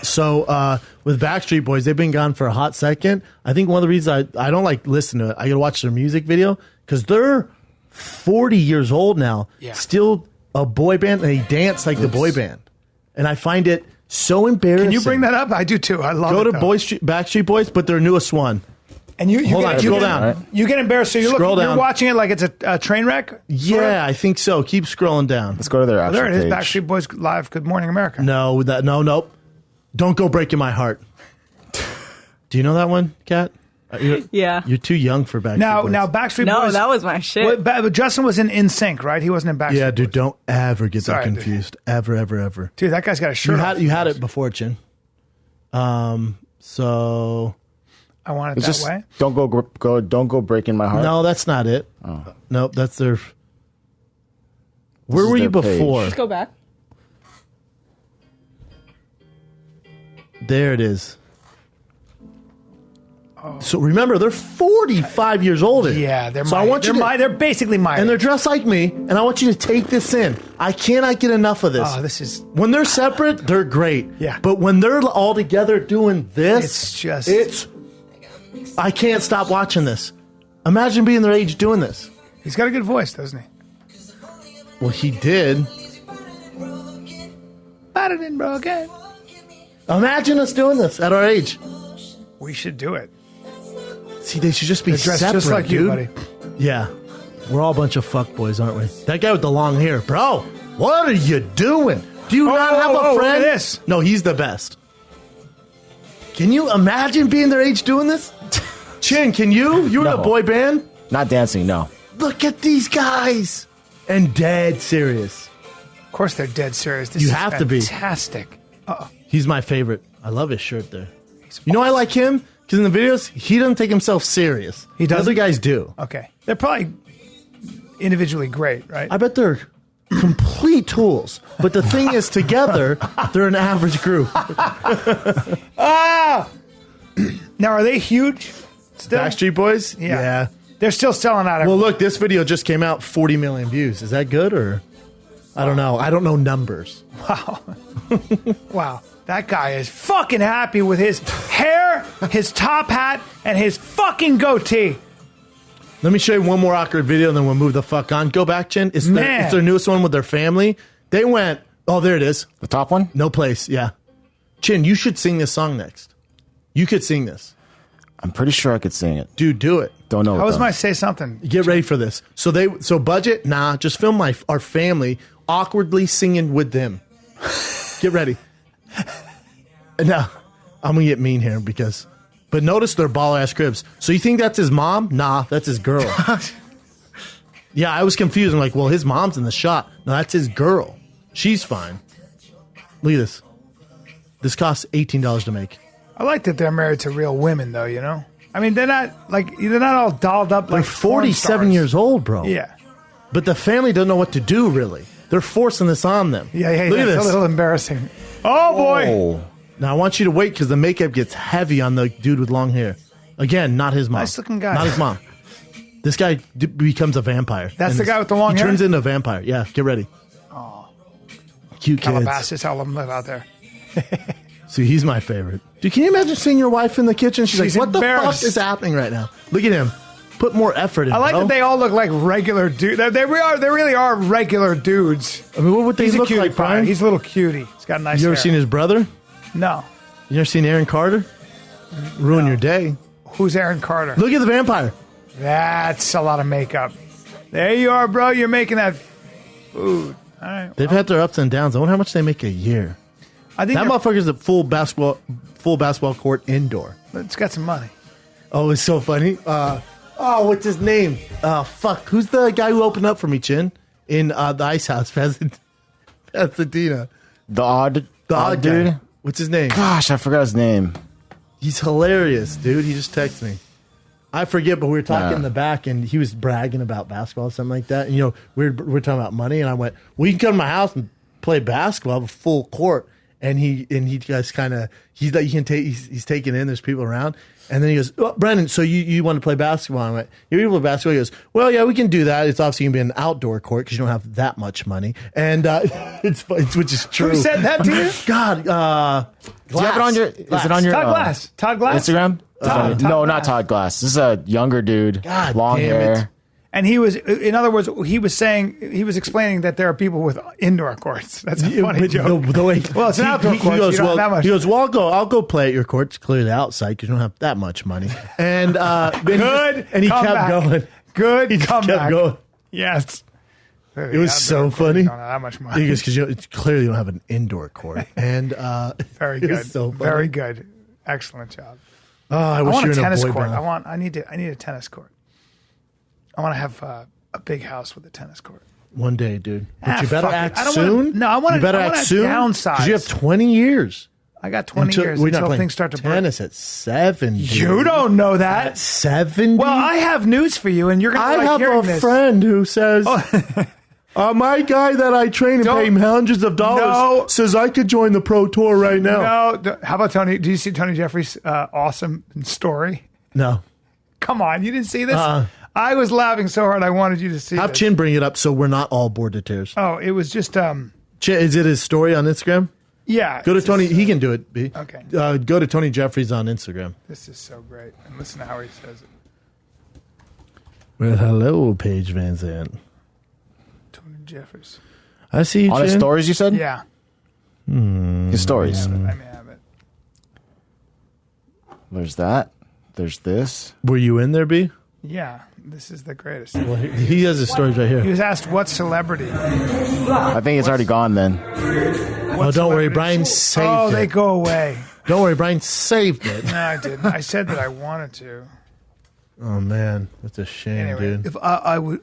So with Backstreet Boys, they've been gone for a hot second. I think one of the reasons I don't like listen to it, I got to watch their music video because they're 40 years old now, still a boy band, and they dance like the boy band. And I find it so embarrassing. Can you bring that up? I do too. I love it. Go to Backstreet Boys, but their newest one. And you scroll down. You get embarrassed. So you're watching it like it's a train wreck? Yeah, I think so. Keep scrolling down. Let's go to their actual there it is. page. Backstreet Boys Live. Good Morning America. No. Don't go breaking my heart. Do you know that one, Kat? Yeah. You're too young for Backstreet Boys. Now Backstreet Boys. No, that was my shit. But Justin was in NSYNC, right? He wasn't in Backstreet. Yeah, dude, Boys. don't ever get Sorry, that confused. Dude. Ever. Dude, that guy's got a shirt. You had it before, Chin. So I want it that way. Don't go breaking my heart. no, that's not it. Oh. Nope, that's their. Where were you their page. before? Let's go back. There it is. So remember, they're 45 years older. Yeah, they're they're basically my and they're dressed like me, and I want you to take this in. I cannot get enough of this. Oh, this is when they're separate, they're great. Yeah. But when they're all together doing this, I can't stop watching this. Imagine being their age doing this. He's got a good voice, doesn't he? Well, he did. Battered and broken. Imagine us doing this at our age. We should do it. See, they should just be dressed separate, just like dude. you, buddy. Yeah. We're all a bunch of fuckboys, aren't we? That guy with the long hair. Bro, what are you doing? Do you not have a friend? Look at this. No, he's the best. Can you imagine being their age doing this? Chin, can you? You were in a boy band? Not dancing, no. Look at these guys. And dead serious. Of course they're dead serious. This You is have to be. fantastic. He's my favorite. I love his shirt there. You know I like him? Because in the videos, he doesn't take himself serious. He doesn't? Other guys do. Okay. They're probably individually great, right? I bet they're complete tools. But the thing is, together, they're an average group. Now, are they huge still? Backstreet Boys? Yeah. They're still selling out. Well, look, this video just came out, 40 million views. Is that good or? I don't know. I don't know numbers. Wow. Wow. That guy is fucking happy with his hair, his top hat, and his fucking goatee. Let me show you one more awkward video, and then we'll move the fuck on. Go back, Chin. It's their newest one with their family. They went, oh, there it is. The top one? No place, yeah. Chin, you should sing this song next. You could sing this. I'm pretty sure I could sing it. Dude, do it. Don't know. How was my say something? Get ready for this. So budget, nah, just film our family awkwardly singing with them. Get ready. Now, I'm going to get mean here but notice their ball ass cribs. So you think that's his mom? Nah, that's his girl. Yeah, I was confused. I'm like, well, his mom's in the shot. No, that's his girl. She's fine. Look at this. This costs $18 to make. I like that they're married to real women, though, you know? I mean, they're not all dolled up like they're 47 years old, bro. Yeah. But the family doesn't know what to do, really. They're forcing this on them. Yeah, Look at it's this. a little embarrassing. Oh, boy. Oh. Now, I want you to wait because the makeup gets heavy on the dude with long hair. Again, not his mom. Nice-looking guy. Not his mom. This guy becomes a vampire. That's the guy with the long hair? He turns into a vampire. Yeah, get ready. Oh. Cute kids. Calabasas, how them live out there. See, he's my favorite. Dude, can you imagine seeing your wife in the kitchen? She's like, what the fuck is happening right now? Look at him. Put more effort in. I like that they all look like regular dudes. They really are regular dudes. I mean, what would they He's look a cutie like, pie. Bryan? He's a little cutie. He's got nice You hair. ever seen his brother? No. You ever seen Aaron Carter? Ruin your day. Who's Aaron Carter? Look at the vampire. That's a lot of makeup. There you are, bro. You're making that food. All right. They've had their ups and downs. I wonder how much they make a year. I think That motherfucker's a full basketball court indoor. it's got some money. Oh, it's so funny. What's his name? Fuck. Who's the guy who opened up for me, Chin? In the Ice House, Pasadena. The odd dude? Guy. What's his name? Gosh, I forgot his name. He's hilarious, dude. He just texted me. I forget, but we were talking in the back, and he was bragging about basketball or something like that. And, we're talking about money, and I went, well, you can come to my house and play basketball, have a full court. and he just kind of he's taking in. There's people around, and then he goes, "Well, Brendan, so you want to play basketball?" I went, "You want to play basketball?" He goes, "Well, yeah, we can do that. It's obviously gonna be an outdoor court because you don't have that much money." And it's which is true. Who said that to you? God, do you have it on your? Is it on your Todd Glass Instagram? Todd No, Glass. not Todd Glass. This is a younger dude, God long damn hair. it. And he was, in other words, he was explaining that there are people with indoor courts. That's a funny joke. The way, well, it's an outdoor court. He goes, so you don't have that much. he goes, well, I'll go play at your court. It's clearly outside because you don't have that much money. And Good. And he kept going. Good. He just kept going. Yes. It was so funny. Don't have that much money. He goes, because clearly you don't have an indoor court. And very it good. was so funny. Very good. Excellent job. Oh, I wish want you were a in a tennis boy court. band. I need a tennis court. I want to have a big house with a tennis court. One day, dude. But you better fuck it. act I don't soon. I want You better act soon. downsize. Because you have 20 years. I got 20 years we're not until playing things start to break. tennis at 70. You don't know that. At 70? Well, I have news for you, and you're going to like I hearing have a this. friend who says, my guy that I train and pay him hundreds of dollars says I could join the pro tour right now. No. How about Tony? Do you see Tony Jeffries' awesome story? No. Come on. You didn't see this? I was laughing so hard I wanted you to see Have this. Chin bring it up so we're not all bored to tears. Oh, it was just... Is it his story on Instagram? Yeah. Go to Tony. He can do it, B. Okay. Go to Tony Jeffries on Instagram. This is so great. And listen to how he says it. Well, hello, Paige Van Zandt. Tony Jeffries. I see you, On his Chin. stories, you said? Yeah. His stories. I may have it. There's that. There's this. Were you in there, B? Yeah. This is the greatest. Well, he has his stories right He here. was asked, what celebrity? I think it's already gone then. Oh, don't worry. Brian saved it. Oh, they go away. Don't worry. Brian saved it. No, I didn't. I said that I wanted to. Oh, man. That's a shame, Anyway, dude. if I would,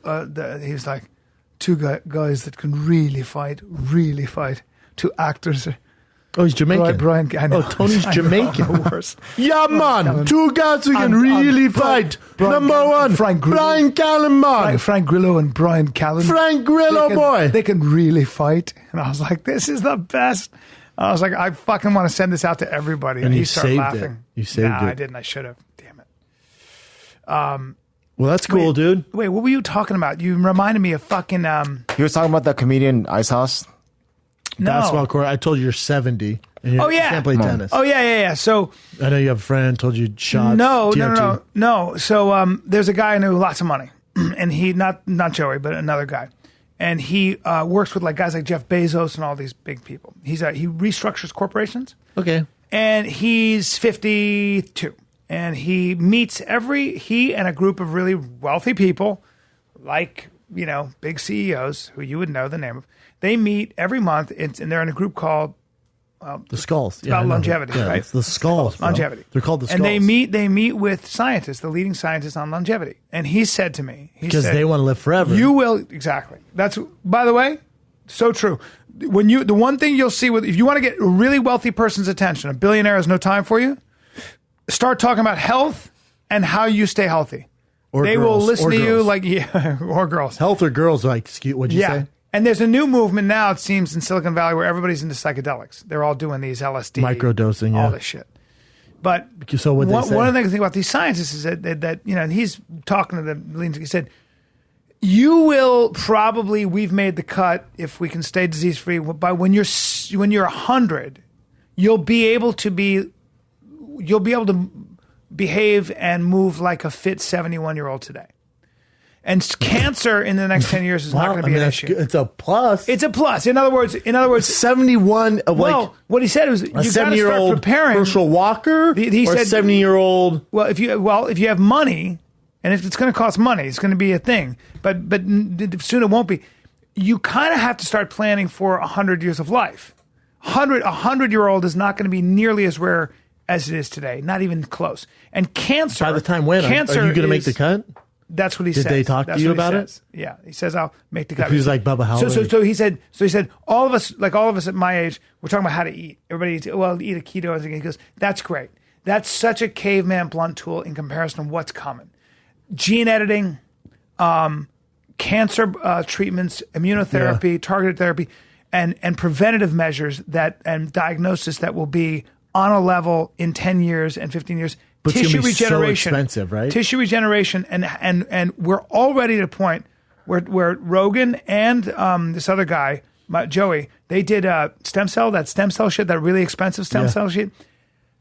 he was like, two guys that can really fight. Two actors. Oh, he's Jamaican. Bryan, I know. Oh, Tony's I know, Jamaican. I'm the worst. Yeah, man. Two guys who can And really Brian- fight. Brian Number Callen- one, Frank Grillo. Brian Callen, man. Frank Grillo and Bryan Callen. Frank Grillo, boy. They can really fight. And I was like, this is the best. I was like, I fucking want to send this out to everybody. And he you started saved laughing. it. You saved it. I didn't. I should have. Damn it. Well, that's cool, dude. Wait, what were you talking about? You reminded me of fucking... He was talking about that comedian Ice House. no. Basketball court. I told you you're 70. And you Oh, yeah. can't play tennis. Oh, yeah. So... I know you have a friend told you shots. No. TRT. So there's a guy I know with lots of money, and he not Joey, but another guy, and he works with like guys like Jeff Bezos and all these big people. He restructures corporations, Okay. and he's 52, and he meets he and a group of really wealthy people, like big CEOs who you would know the name of. They meet every month, and they're in a group called. The skulls. about I know. longevity, right? It's the skulls. Bro. Longevity. They're called the skulls. And they meet with scientists, the leading scientists on longevity. And he said to me, because said, they want to live forever. You will exactly. That's by the way, so true. The one thing you'll see if you want to get a really wealthy person's attention, a billionaire has no time for you. Start talking about health and how you stay healthy. Or they girls, will listen or to you girls. like or girls. Health or girls, like, what'd you say? And there's a new movement now, it seems, in Silicon Valley where everybody's into psychedelics. They're all doing these LSD. Microdosing, all yeah. this shit. But So what they say? one of the things about these scientists is that and he's talking to them, he said, you will probably, we've made the cut if we can stay disease-free, by when you're 100, you'll be able to behave and move like a fit 71-year-old today. And cancer in the next 10 years is not going to be an issue. It's a plus. It's a plus. In other words, 71 of well, what he said was you got to start 70-year-old preparing. Herschel Walker. He or said 70-year-old. Well, if you have money, and if it's going to cost money, it's going to be a thing. But soon it won't be. You kind of have to start planning for 100 years of life. 100-year-old is not going to be nearly as rare as it is today. Not even close. And cancer. By the time when? Are you going to make the cut? That's what he says. Did they talk to you about it? Yeah, he says I'll make the cut. He was like Bubba Howard. So he said all of us at my age, we're talking about how to eat. Everybody eats, eat a keto. He goes, that's great. That's such a caveman blunt tool in comparison to what's coming. Gene editing, cancer treatments, immunotherapy, targeted therapy. and preventative measures and diagnosis that will be on a level in 10 years and 15 years. But tissue it's gonna be regeneration, so expensive, right? Tissue regeneration, and we're already at a point where Rogan and this other guy, Joey, they did stem cell shit, that really expensive stem cell shit.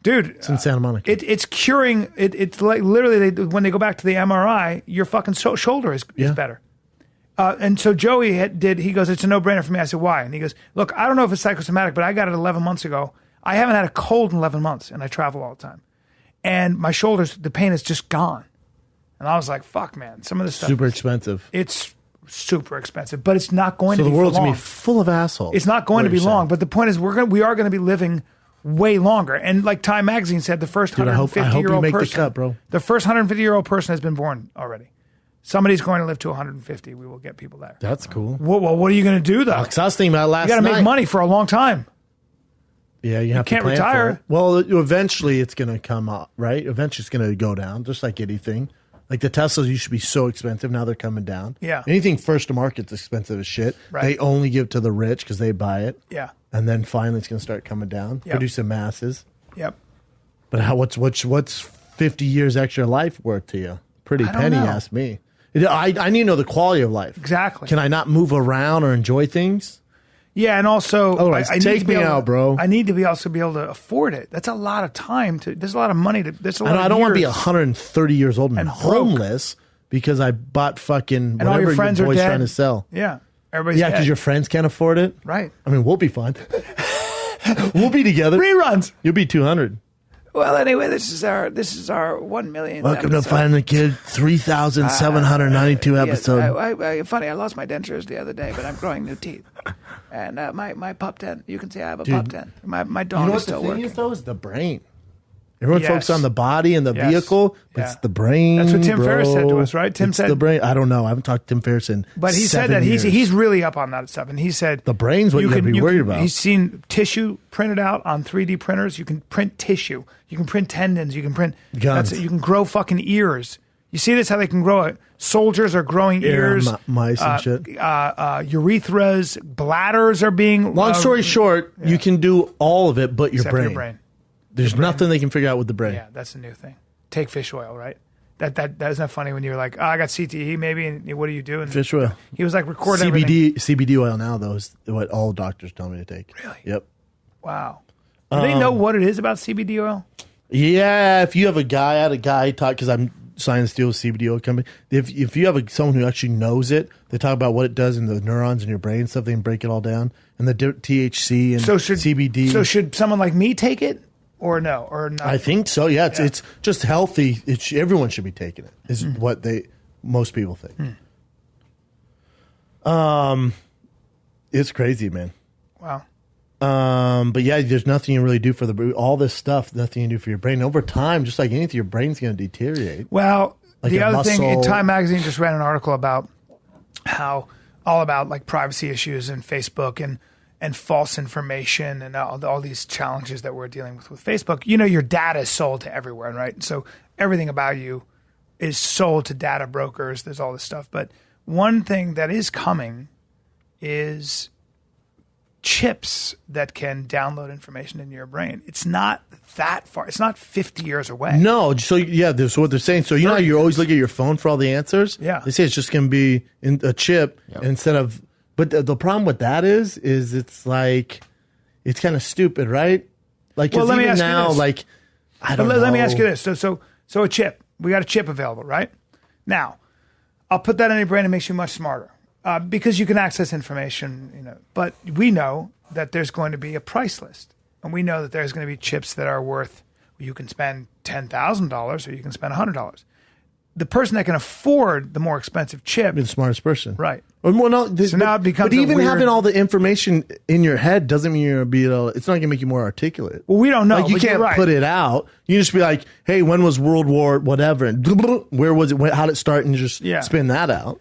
Dude, it's in Santa Monica. It's curing. It's like literally when they go back to the MRI, your fucking shoulder is better. And so Joey he goes, it's a no-brainer for me. I said, why? And he goes, look, I don't know if it's psychosomatic, but I got it 11 months ago. I haven't had a cold in 11 months, and I travel all the time. And my shoulders, the pain is just gone. And I was like, fuck, man. Some of this stuff super expensive. It's super expensive, but it's not going to be So the world's long. going to be full of assholes. It's not going to be long, but the point is we are going to be living way longer. And like Time Magazine said, the first 150-year-old person, the cut, bro. The first 150-year-old person has been born already. Somebody's going to live to 150. We will get people there. That's cool. Well, what are you going to do, though? Because I was thinking about last night. You got to make money for a long time. Yeah, you have can't to plan retire. for it. Well, eventually it's going to come up, right? Eventually it's going to go down, just like anything. Like the Teslas used to be so expensive. Now they're coming down. Yeah. Anything first to market's expensive as shit. Right. They only give to the rich because they buy it. Yeah. And then finally it's going to start coming down, producing masses. Yep. But what's 50 years extra life worth to you? Pretty penny, ask me. I need to know the quality of life. Exactly. Can I not move around or enjoy things? Yeah, and also, I take me out, bro. I need to also be able to afford it. That's a lot of time. There's a lot of money. There's a lot. I don't want to be 130 years old and homeless because I bought fucking and all your friends your boy's are dead. trying to sell. Yeah, everybody's because your friends can't afford it. Right. I mean, we'll be fine. We'll be together. Reruns. You'll be 200. Well, anyway, this is our 1 million. Welcome to Find the Kid, 3,792 episodes. Funny, I lost my dentures the other day, but I'm growing new teeth. And my pup tent, you can see I have a pup tent. My dog is still working. You know what the thing is, though, is the brain. Everyone focuses on the body and the vehicle, but it's the brain. That's what Tim Ferriss said to us, right? Tim said the brain. I don't know. I haven't talked to Tim Ferriss in But he said that he's really up on that stuff, and he said the brain's what you got to be worried about. He's seen tissue printed out on 3D printers. You can print tissue. You can print tendons. You can print guns. You can grow fucking ears. You see this? How they can grow it? Soldiers are growing ears. Mice and shit. Urethras, bladders are being. Long story short, you can do all of it, but your except brain. There's nothing they can figure out with the brain. Yeah, that's the new thing. Take fish oil, right? That isn't that funny when you're like, I got CTE maybe, and what do you do? And fish oil. He was like recording everything. CBD oil now though is what all doctors tell me to take. Really? Yep. Wow. Do they know what it is about CBD oil? Yeah, if you have I had a guy talk because I'm signed to deal with CBD oil company. If you have someone who actually knows it, they talk about what it does in the neurons in your brain and stuff. They can break it all down, and the THC and CBD. So should someone like me take it? Or no, or not. I think so. Yeah, it's just healthy. Everyone should be taking it. Is what most people think. It's crazy, man. Wow. But yeah, there's nothing you really do for all this stuff. Nothing you do for your brain. Over time, just like anything, your brain's going to deteriorate. Well, like the other thing, Time Magazine just ran an article about how all about like privacy issues and Facebook and false information and all these challenges that we're dealing with Facebook. You know, your data is sold to everywhere, right? So everything about you is sold to data brokers. There's all this stuff. But one thing that is coming is chips that can download information into your brain. It's not that far. It's not 50 years away. No. So yeah, that's what they're saying. So you know how you always look at your phone for all the answers? Yeah. They say it's just going to be in a chip instead of... But the problem with that is it's like, it's kind of stupid, right? Like, well, let me ask now, you this. like, I don't know. Let me ask you this. So a chip, we got a chip available, right? Now, I'll put that in your brain. It makes you much smarter because you can access information, you know, but we know that there's going to be a price list and we know that there's going to be chips that are worth, you can spend $10,000 or you can spend $100. The person that can afford the more expensive chip be the smartest person, right? Well, no, so now it becomes. But even having all the information in your head doesn't mean you're gonna be able. It's not gonna make you more articulate. Well, we don't know. Like you can't put it out. You just be like, "Hey, when was World War whatever? And where was it? How did it start?" And just spin that out.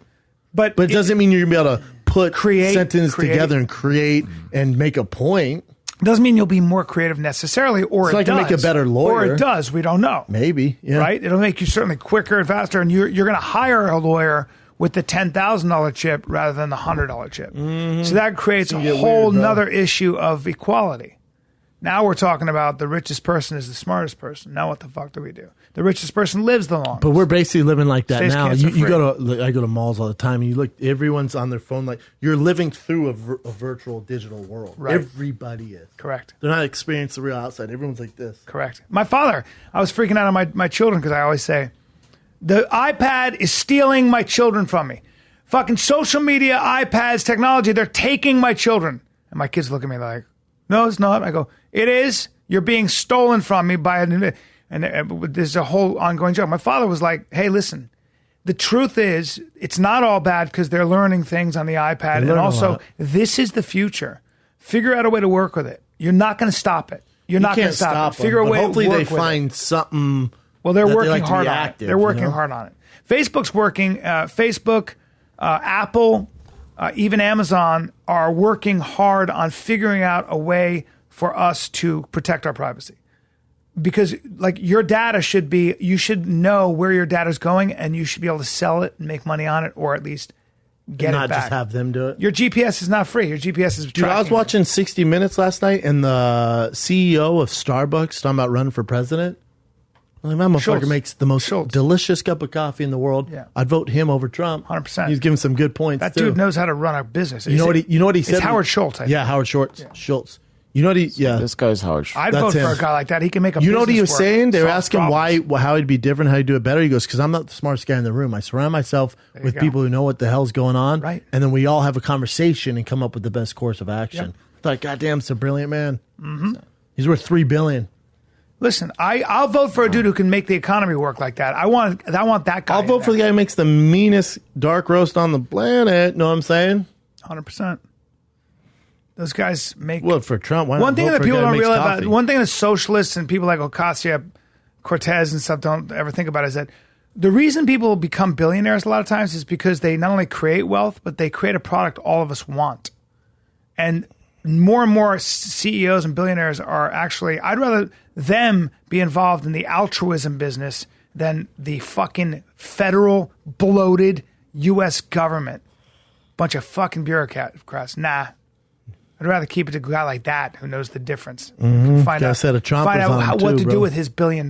But it doesn't mean you're gonna be able to create sentence together and create and make a point. Doesn't mean you'll be more creative necessarily, or it does. Make a better lawyer. Or it does. We don't know. Maybe. Yeah. Right? It'll make you certainly quicker and faster, and you're going to hire a lawyer with the $10,000 chip rather than the $100 chip. So that creates a whole nother issue of equality. Now we're talking about the richest person is the smartest person. Now what the fuck do we do? The richest person lives the longest. But we're basically living like that Stays now. cancer You free. I go to malls all the time, and you look. Everyone's on their phone. Like you're living through a virtual digital world. Right. Everybody is. Correct. They're not experiencing the real outside. Everyone's like this. Correct. My father, I was freaking out on my children because I always say, the iPad is stealing my children from me. Fucking social media, iPads, technology, they're taking my children. And my kids look at me like, no, it's not. I go, it is. You're being stolen from me by an... And there's a whole ongoing joke. My father was like, hey, listen, the truth is it's not all bad because they're learning things on the iPad. And also, this is the future. Figure out a way to work with it. You're not going to stop it. You're not going to stop it. Figure a way to work with it. Hopefully they find something. Well, they're working hard on it. They're working hard on it. Facebook's working. Facebook, Apple, even Amazon are working hard on figuring out a way for us to protect our privacy. Because like your data you should know where your data is going, and you should be able to sell it and make money on it, or at least get it back. Not just have them do it. Your GPS is not free. Your GPS is Dude, I was watching 60 Minutes last night, and the CEO of Starbucks talking about running for president. I'm like, that motherfucker makes the most delicious cup of coffee in the world. Yeah. I'd vote him over Trump. 100%. He's giving some good points. That dude knows how to run a business. You know what he said? It's Howard Schultz. Yeah, Howard Schultz. Yeah. Schultz. You know what this guy's Howard Schultz. I'd vote for a guy like that. He can make a You know what he was saying? They were asking problems. how he'd be different, how he'd do it better. He goes, because I'm not the smartest guy in the room. I surround myself with people who know what the hell's going on. Right. And then we all have a conversation and come up with the best course of action. Yep. I thought, goddamn, it's a brilliant man. Mm-hmm. He's worth $3 billion. Listen, I'll vote for a dude who can make the economy work like that. I want that guy. I'll vote for the guy who makes the meanest dark roast on the planet. Know what I'm saying? 100%. Those guys make... Well, for Trump, why one not thing vote that for a people guy who don't makes realize coffee? about... One thing that socialists and people like Ocasio-Cortez and stuff don't ever think about is that the reason people become billionaires a lot of times is because they not only create wealth, but they create a product all of us want. And more CEOs and billionaires are actually... I'd rather them be involved in the altruism business than the fucking federal, bloated U.S. government. Bunch of fucking bureaucrats. Nah. I'd rather keep it to a guy like that who knows the difference. Mm-hmm. Find out what to do with his $1 billion.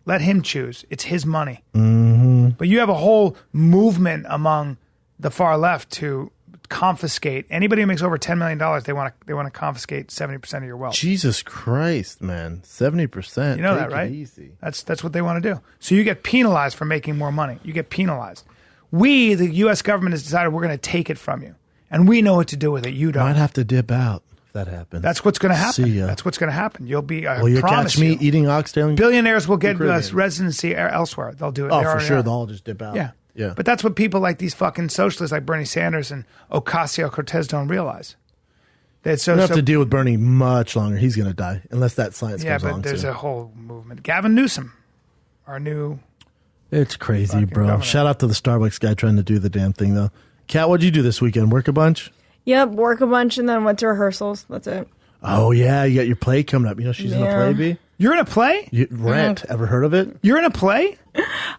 Let him choose. It's his money. Mm-hmm. But you have a whole movement among the far left to confiscate anybody who makes over $10 million. They want to confiscate 70% of your wealth. Jesus Christ, man, 70%. You know that, right? Easy. That's what they want to do. So you get penalized for making more money. You get penalized. We, the U.S. government, has decided we're going to take it from you. And we know what to do with it. You don't. Might have to dip out if that happens. That's what's going to happen. See ya. That's what's going to happen. You'll be. Will you catch me eating oxtail? Billionaires will get residency elsewhere. They'll do it. Oh, for sure. They'll all just dip out. Yeah. Yeah. But that's what people like these fucking socialists like Bernie Sanders and Ocasio-Cortez don't realize. We don't have to deal with Bernie much longer. He's going to die unless that science comes along. Yeah, but there's soon. a whole movement. Gavin Newsom, our new... It's crazy, bro. governor. Shout out to the Starbucks guy trying to do the damn thing, though. Kat, what'd you do this weekend? Work a bunch? Yep, work a bunch and then went to rehearsals. That's it. Oh, yeah. You got your play coming up. You know she's in a play, B? You're in a play? Rent. Ever heard of it? You're in a play?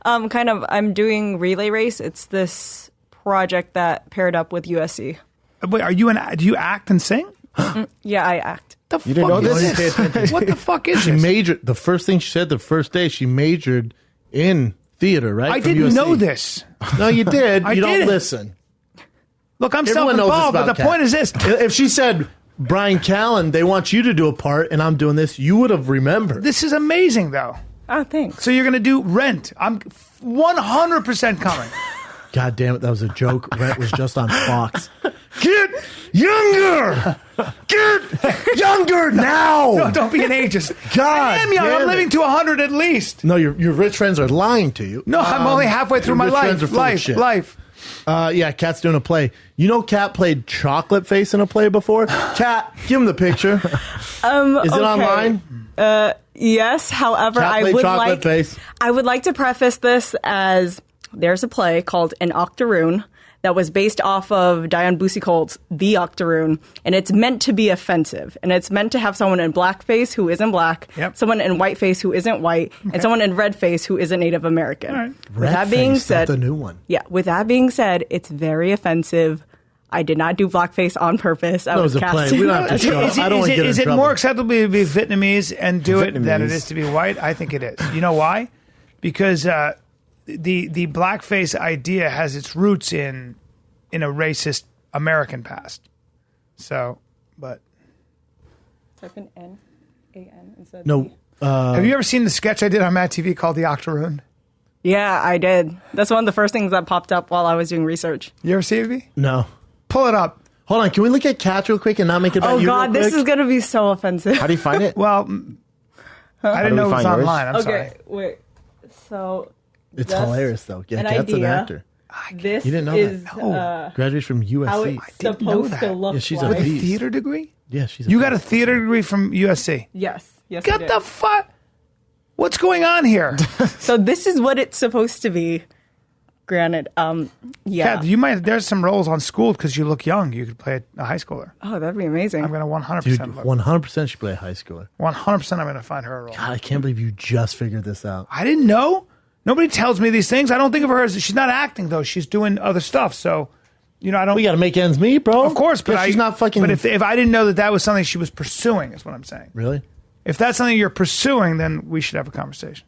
Kind of. I'm doing Relay Race. It's this project that paired up with USC. Wait, do you act and sing? Yeah, I act. The You didn't know this? What the fuck is She this? majored. The first thing she said the first day, she majored in theater, right? I From didn't USC. know this. No, you did. You don't didn't. listen. Look, I'm Everyone knows this self-involved, but about the Kat. point is this. If she said, Bryan Callen, they want you to do a part, and I'm doing this, you would have remembered. This is amazing, though. Oh, thanks. So you're going to do Rent. I'm 100% coming. God damn it, that was a joke. Rent was just on Fox. Get younger! Get younger now! No, don't be an ageist. God I am young. damn I'm it. living to 100 at least. No, your rich friends are lying to you. No, I'm only halfway through your my rich friends are full of shit. life. Yeah, Kat's doing a play. You know Kat played Chocolate Face in a play before? Kat, give him the picture. Is it online? Yes. However, Kat played Chocolate Face. I would like to preface this as there's a play called An Octoroon that was based off of Diane Boucicault's The Octoroon, and it's meant to be offensive, and it's meant to have someone in blackface who isn't black, someone in whiteface who isn't white, and someone in redface who isn't Native American. Right. With that being said, that's a new one. Yeah, with that being said, it's very offensive. I did not do blackface on purpose. I was a play. We don't have to show. I don't get in trouble. Is it more acceptable to be Vietnamese and do it than it is to be white? I think it is. You know why? Because the blackface idea has its roots in a racist American past. So, but type in N-A-N instead. No. Have you ever seen the sketch I did on Mad TV called The Octoroon? Yeah, I did. That's one of the first things that popped up while I was doing research. You ever see it, V? No. Pull it up. Hold on. Can we look at cats real quick and not make it about you? Oh, God, this is going to be so offensive. How do you find it? Well, I didn't know it was online. I'm sorry. Okay, wait. So it's hilarious, though. Yeah, Cat's an actor. This you didn't know is that? No. Graduated from USC. how it's supposed to look Yeah, she's like. a With a beast. theater degree? Yeah, she's. You got a theater degree from USC? Yes. Yes, I Get did. the fuck? What's going on here? So this is what it's supposed to be. Granted, yeah. Kat, you might. There's some roles on Schooled because you look young. You could play a high schooler. Oh, that'd be amazing. I'm going to 100% Dude, look. 100% should play a high schooler. 100% I'm going to find her a role. God, I can't believe you just figured this out. I didn't know. Nobody tells me these things. I don't think of her as she's not acting though. She's doing other stuff. So, I don't. We got to make ends meet, bro. Of course, but she's not fucking. But if I didn't know that was something she was pursuing, is what I'm saying. Really? If that's something you're pursuing, then we should have a conversation.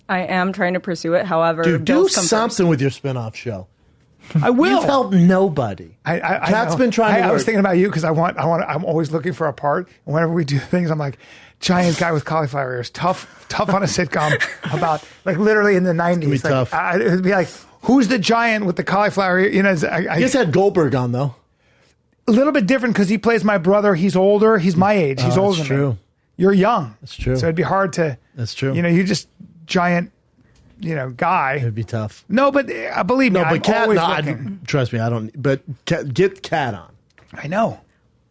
I am trying to pursue it. However, Dude, do something with your spin-off show. I will. You've helped nobody. Cat's been trying to work. I was thinking about you because I'm always looking for a part. And whenever we do things, I'm like, giant guy with cauliflower ears, tough on a sitcom about like literally in the 90s. It'd be tough. It would be like, who's the giant with the cauliflower ear? I guess had Goldberg on though. A little bit different because he plays my brother. He's older. He's my age. He's older than true. me. You're young. That's true. So it'd be hard to. That's true. You just giant. Guy. It'd be tough. No, but believe me, I'm Cat, always looking. trust me, I don't. But get Cat on. I know.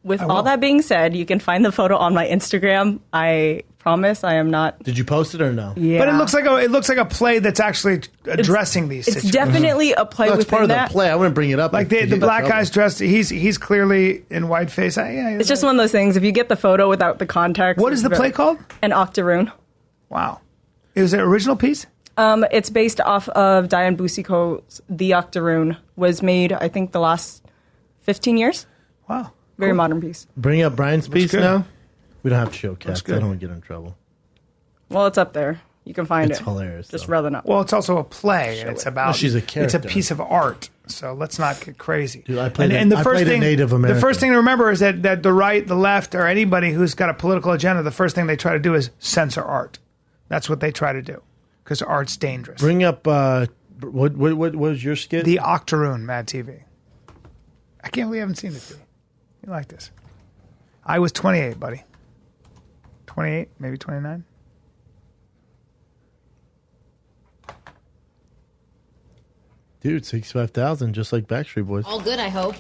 With all that being said, you can find the photo on my Instagram. I promise I am not. Did you post it or no? Yeah. But it looks like a play that's actually addressing these It's situations. definitely a play That's within part of that. the play. I wouldn't bring it up. Like the black guy's dressed. He's clearly in whiteface. It's just one of those things. If you get the photo without the context. What is the play called? An Octoroon. Wow. Is it an original piece? It's based off of Diane Boucicault's The Octoroon. Was made, I think, the last 15 years. Wow. Very modern piece. Bring up Brian's piece good. now. We don't have to show Cats. good. I don't want to get in trouble. Well, it's up there. You can find It's it. hilarious. Just though. rather not. Well, it's also a play, and it's about. Well, she's a It's a character. piece of art. So let's not get crazy. Dude, I played and a- the I first played a thing, Native The American. first thing to remember is that the right, the left, or anybody who's got a political agenda, the first thing they try to do is censor art. That's what they try to do because art's dangerous. Bring up what was your skit? The Octoroon, Mad TV. I can't believe you haven't seen it. Dude. You like this? I was 28, buddy. 28, maybe 29. Dude, 65,000, just like Backstreet Boys. All good, I hope.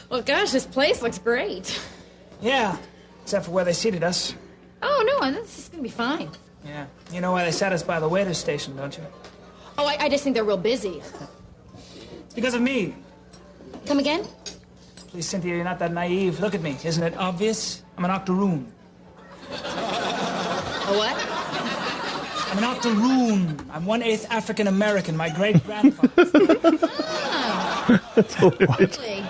Well, gosh, this place looks great. Yeah, except for where they seated us. Oh, no, this is going to be fine. Yeah. You know why they sat us by the waiter station, don't you? Oh, I just think they're real busy. It's because of me. Come again? Please, Cynthia, you're not that naive. Look at me. Isn't it obvious? I'm an octoroon. A what? I'm an octoroon. I'm 1/8 African American. My great-grandfather. That's hilarious. Really?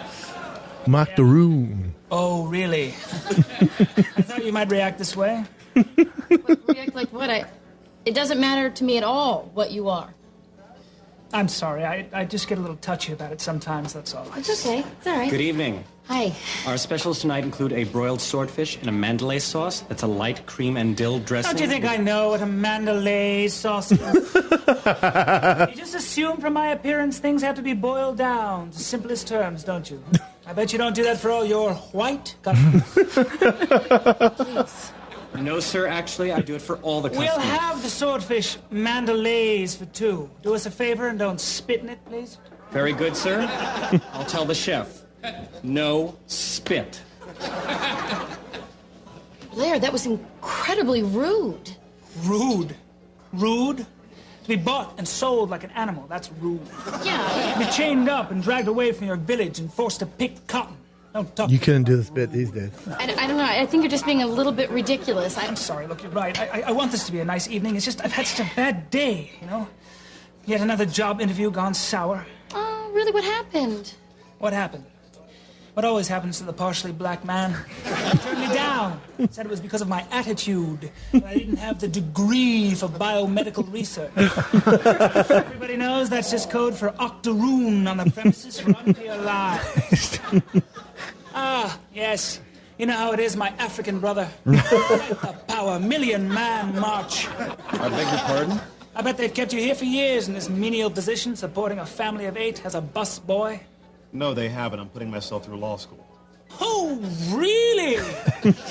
Mock the room. Oh, really? I thought you might react this way. React like what? It doesn't matter to me at all what you are. I'm sorry. I just get a little touchy about it sometimes, that's all. It's okay. It's all right. Good evening. Hi. Our specials tonight include a broiled swordfish in a mandalay sauce. That's a light cream and dill dressing. Don't you think I know what a mandalay sauce is? You just assume from my appearance things have to be boiled down to simplest terms, don't you? I bet you don't do that for all your white customers. Please. No, sir. Actually, I do it for all the customers. We'll have the swordfish mandalays for two. Do us a favor and don't spit in it, please. Very good, sir. I'll tell the chef. No spit. Blair, that was incredibly rude. Rude? Rude? To be bought and sold like an animal, that's rude. Yeah. To be chained up and dragged away from your village and forced to pick cotton. Don't talk. You couldn't do this bit these days. I don't know. I think you're just being a little bit ridiculous. I'm sorry, look, you're right. I want this to be a nice evening. It's just I've had such a bad day, you know? Yet another job interview gone sour. Oh, really? What happened? What happened? What always happens to the partially black man? Turned me down. Said it was because of my attitude. That I didn't have the degree for biomedical research. Everybody knows that's just code for octoroon on the premises for unpure lies. Ah, yes. You know how it is, my African brother. The Power Million Man March. I beg your pardon? I bet they've kept you here for years in this menial position, supporting a family of 8 as a bus boy. No, they haven't. I'm putting myself through law school. Oh, really?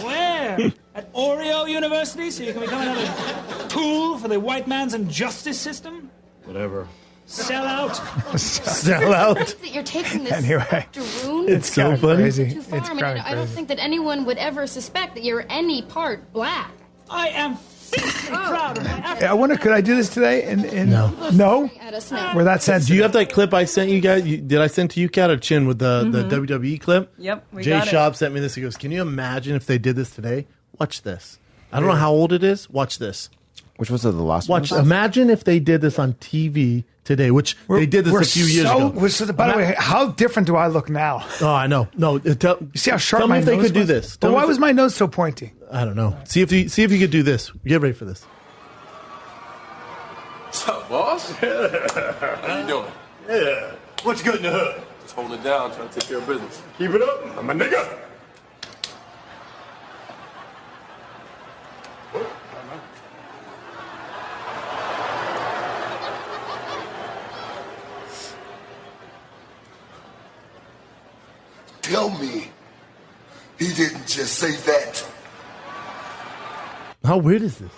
Where? At Oreo University, so you can become another tool for the white man's injustice system? Whatever. Sell out. Sell out. That you're taking this Anyway. octoroon It's so funny. Crazy. too far. It's I mean, kind of I don't crazy. think that anyone would ever suspect that you're any part black. I am fiercely proud of my African. I wonder, could I do this today? No. No? At us now. Where that sense? Do you have that clip I sent you guys? Did I send to you, Kat, or Chin, with the WWE clip? Yep, we Jay got it. Schaub sent me this. He goes, can you imagine if they did this today? Watch this. I don't know how old it is. Watch this. Which was the last Watch. one? Imagine if they did this on TV today, which they did this a few years ago. By the way, how different do I look now? Oh, I know. No, You see how sharp tell my me if they nose could do was? this. But Tell me why if was they- my nose so pointy? I don't know. See if you could do this. Get ready for this. What's up, boss? How you doing? Yeah. What's good in the hood? Just holding it down, trying to take care of business. Keep it up. I'm a nigga. Tell me he didn't just say that. How weird is this?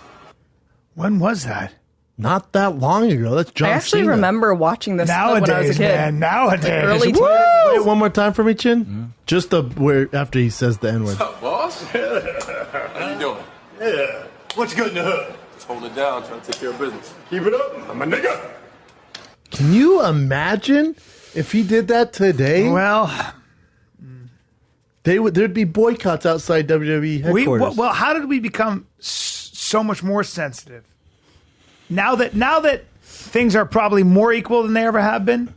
When was that? Not that long ago. That's John I actually Cena. remember watching this when I was a Nowadays, kid. man. Nowadays. Like early Woo! 2000s. Wait, one more time for me, Chin. Just the where after he says the N word. What's up, boss? How you doing? Yeah. What's good in the hood? Just holding it down, trying to take care of business. Keep it up. I'm a nigga. Can you imagine if he did that today? Well, there'd be boycotts outside WWE headquarters. well, how did we become so much more sensitive? Now that things are probably more equal than they ever have been,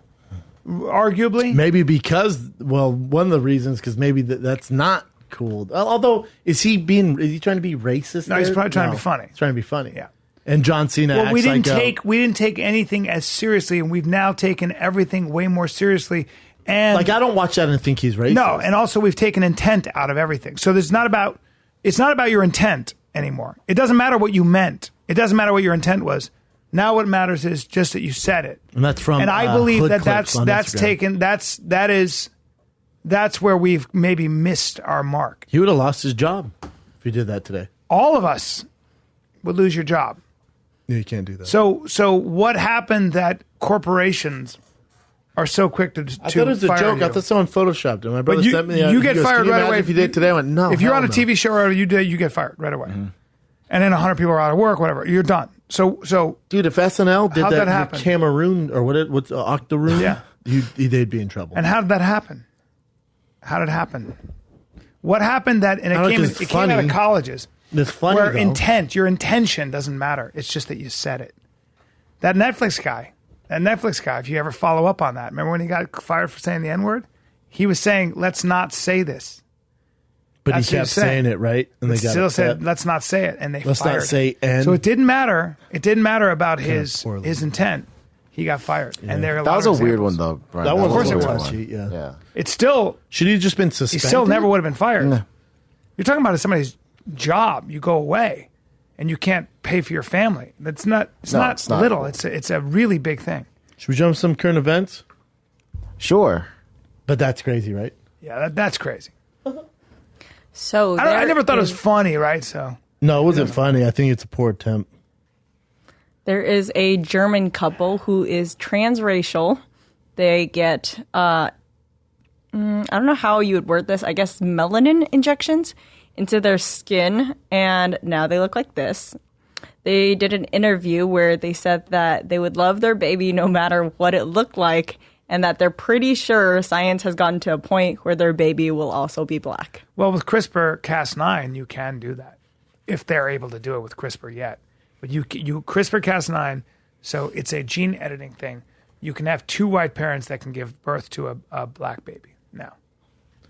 arguably. Maybe because, one of the reasons, because maybe that's not cool. Although, is he trying to be racist? No, he's there? probably trying to No. be funny. He's trying to be funny. Yeah. And John Cena. Well, acts we didn't like we didn't take anything as seriously, and we've now taken everything way more seriously. And I don't watch that and think he's racist. no, and also we've taken intent out of everything. So it's not about your intent anymore. It doesn't matter what you meant. It doesn't matter what your intent was. Now what matters is just that you said it. And that's from. And I believe Hood that Clips on that's Instagram. taken that's where we've maybe missed our mark. He would have lost his job if he did that today. All of us would lose your job. No, you can't do that. So what happened that corporations are so quick to I thought it was a fire joke. you? I thought someone photoshopped it. My brother But sent me. you he get goes, fired "Can you right imagine away. If you did today, I went no. If you're hell on a no." TV show or you do, you get fired right away. And then 100 people are out of work, whatever. You're done. So dude, if SNL did how'd that, that happen? Cameroon or what's Octoroon? Yeah. They'd be in trouble. And how did that happen? How did it happen? What happened that, and I don't know, 'cause it it's came out of funny. colleges It's funny where though. your intention doesn't matter. It's just that you said it. That Netflix guy, if you ever follow up on that, remember when he got fired for saying the N-word? He was saying, let's not say this. But That's he what kept he's saying. saying it, right? And they got Still upset. said, let's not say it. And they Let's fired not say N. So it didn't matter. It didn't matter about Kind of his poorly. intent. He got fired. Yeah. And there are a That lot was of a weird examples. one, though, Brian. That one Of course was it a was. touchy, yeah. Yeah. It's still, Should he have just been he suspended? still never would have been fired. You're talking about somebody's job. You go away and you can't pay for your family. It's not little. It's a really big thing. Should we jump some current events? Sure. But that's crazy, right? Yeah, that's crazy. So I never thought it was funny, right? So No, it wasn't funny. I think it's a poor attempt. there is a German couple who is transracial. They get, I don't know how you would word this, I guess melanin injections into their skin, and now they look like this. They did an interview where they said that they would love their baby no matter what it looked like, and that they're pretty sure science has gotten to a point where their baby will also be black. Well, with CRISPR-Cas9, you can do that if they're able to do it with CRISPR yet. But you CRISPR-Cas9, so it's a gene editing thing. You can have 2 white parents that can give birth to a black baby now.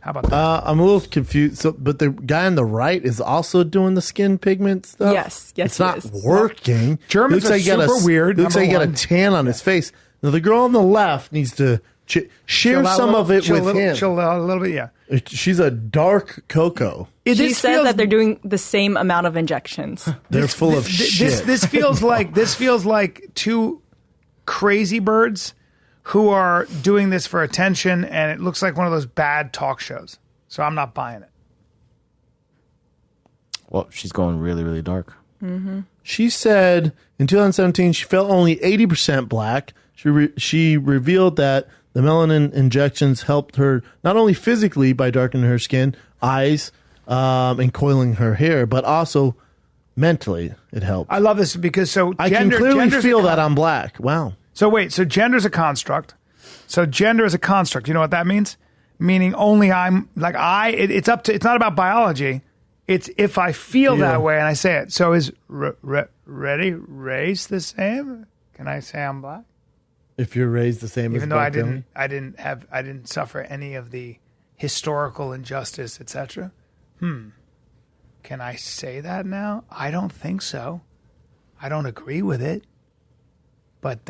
How about that? I'm a little confused. So, but the guy on the right is also doing the skin pigment stuff? Yes, It's not working. Germans are super weird. Looks like he got a tan on his face. Now, the girl on the left needs to share some of it with him. Chill out a little bit, yeah. She's a dark cocoa. She said that they're doing the same amount of injections. They're full of shit. This feels like 2 crazy birds who are doing this for attention, and it looks like one of those bad talk shows. So I'm not buying it. Well, she's going really, really dark. Mm-hmm. She said in 2017 she felt only 80% black. She revealed that the melanin injections helped her not only physically by darkening her skin, eyes, and coiling her hair, but also mentally it helped. I love this because I can clearly feel that I'm black. Wow. So wait, so gender's a construct. So gender is a construct. You know what that means? Meaning only I'm like it's not about biology. It's if I feel that way and I say it. So is ready race the same? Can I say I'm black? If you're raised the same, even as though black I didn't suffer any of the historical injustice, etc. Can I say that now? I don't think so. I don't agree with it. But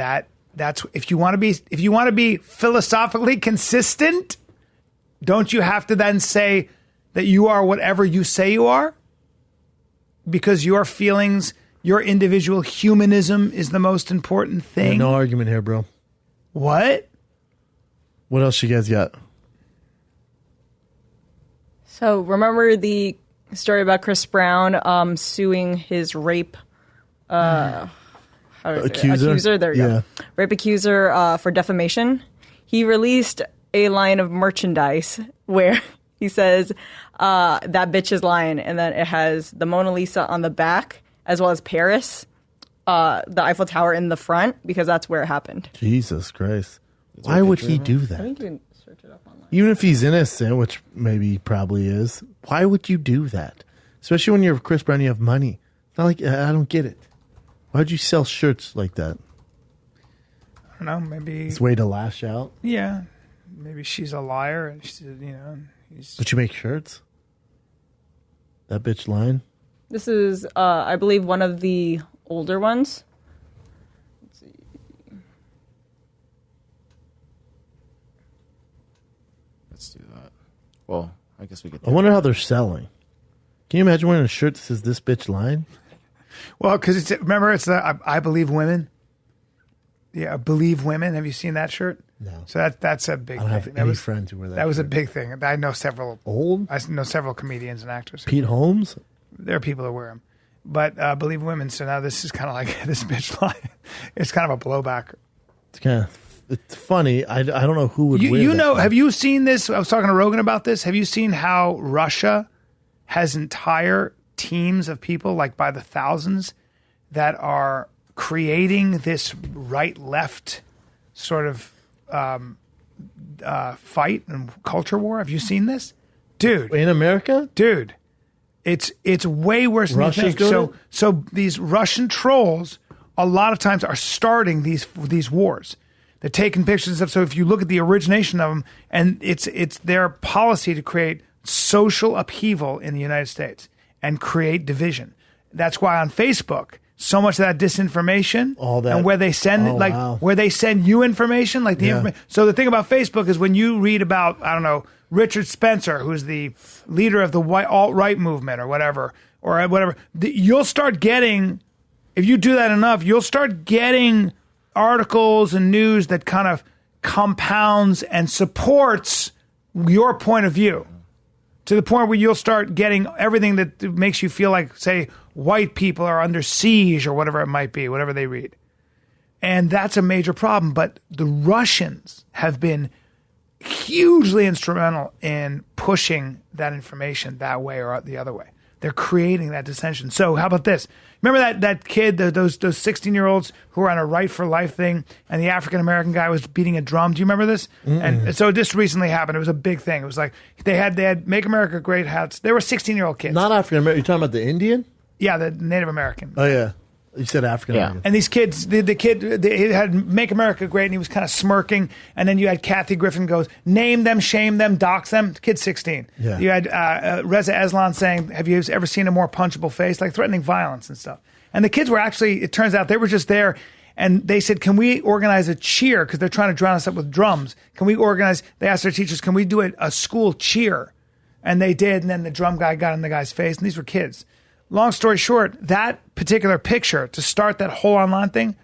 that's if you want to be philosophically consistent, don't you have to then say that you are whatever you say you are? Because your feelings, your individual humanism is the most important thing. No argument here, bro. What? What else you guys got? So remember the story about Chris Brown suing his rape accuser? There you go. Rape accuser for defamation. He released a line of merchandise where he says that bitch is lying, and then it has the Mona Lisa on the back as well as Paris, the Eiffel Tower in the front, because that's where it happened. Jesus Christ. Why would he do that? I think you can search it up online. Even if he's innocent, which maybe he probably is, why would you do that? Especially when you're Chris Brown, you have money. It's not like, I don't get it. Why'd you sell shirts like that? I don't know, maybe... It's a way to lash out? Yeah. Maybe she's a liar, and she's, But you make shirts? That bitch lying? This is, I believe, one of the older ones. Let's see. Let's do that. Well, I guess we could... I wonder how they're selling. Can you imagine wearing a shirt that says "This bitch lying"? Well, because remember, it's the I believe women. Yeah, I believe women. Have you seen that shirt? No. So that's a big. I don't have thing. any friends who wear that. That was a shirt. big thing. I know several. I know several comedians and actors. Pete Holmes. There are people that wear them, but believe women. So now this is kind of like this bitch lying. It's kind of a blowback. It's funny. I don't know who would. You know? Have you seen this? I was talking to Rogan about this. Have you seen how Russia has entire teams of people, like by the thousands, that are creating this right-left sort of fight and culture war? Have you seen this, dude? In America, dude, it's way worse than you think. So these Russian trolls a lot of times are starting these wars. They're taking pictures and stuff. So if you look at the origination of them, and it's their policy to create social upheaval in the United States and create division. That's why on Facebook, so much of that disinformation, and where they send where they send you information, like the information. So the thing about Facebook is when you read about, I don't know, Richard Spencer, who's the leader of the alt-right movement or whatever, you'll start getting, if you do that enough, you'll start getting articles and news that kind of compounds and supports your point of view, to the point where you'll start getting everything that makes you feel like, say, white people are under siege or whatever it might be, whatever they read. And that's a major problem. But the Russians have been hugely instrumental in pushing that information that way or the other way. They're creating that dissension. So how about this? Remember that kid, those 16-year-olds who were on a Right for Life thing, and the African-American guy was beating a drum? Do you remember this? And so this recently happened. It was a big thing. It was like they had Make America Great hats. They were 16-year-old kids. Not African-American. You're talking about the Indian? Yeah, the Native American. Oh, yeah. You said African-American. And these kids, the kid, he had Make America Great, and he was kind of smirking. And then you had Kathy Griffin goes, name them, shame them, dox them. The kid's 16. Yeah. You had Reza Aslan saying, have you ever seen a more punchable face? Like threatening violence and stuff. And the kids were actually, it turns out, they were just there. And they said, can we organize a cheer? Because they're trying to drown us up with drums. Can we organize, they asked their teachers, can we do a school cheer? And they did. And then the drum guy got in the guy's face. And these were kids. Long story short, that particular picture to start that whole online thing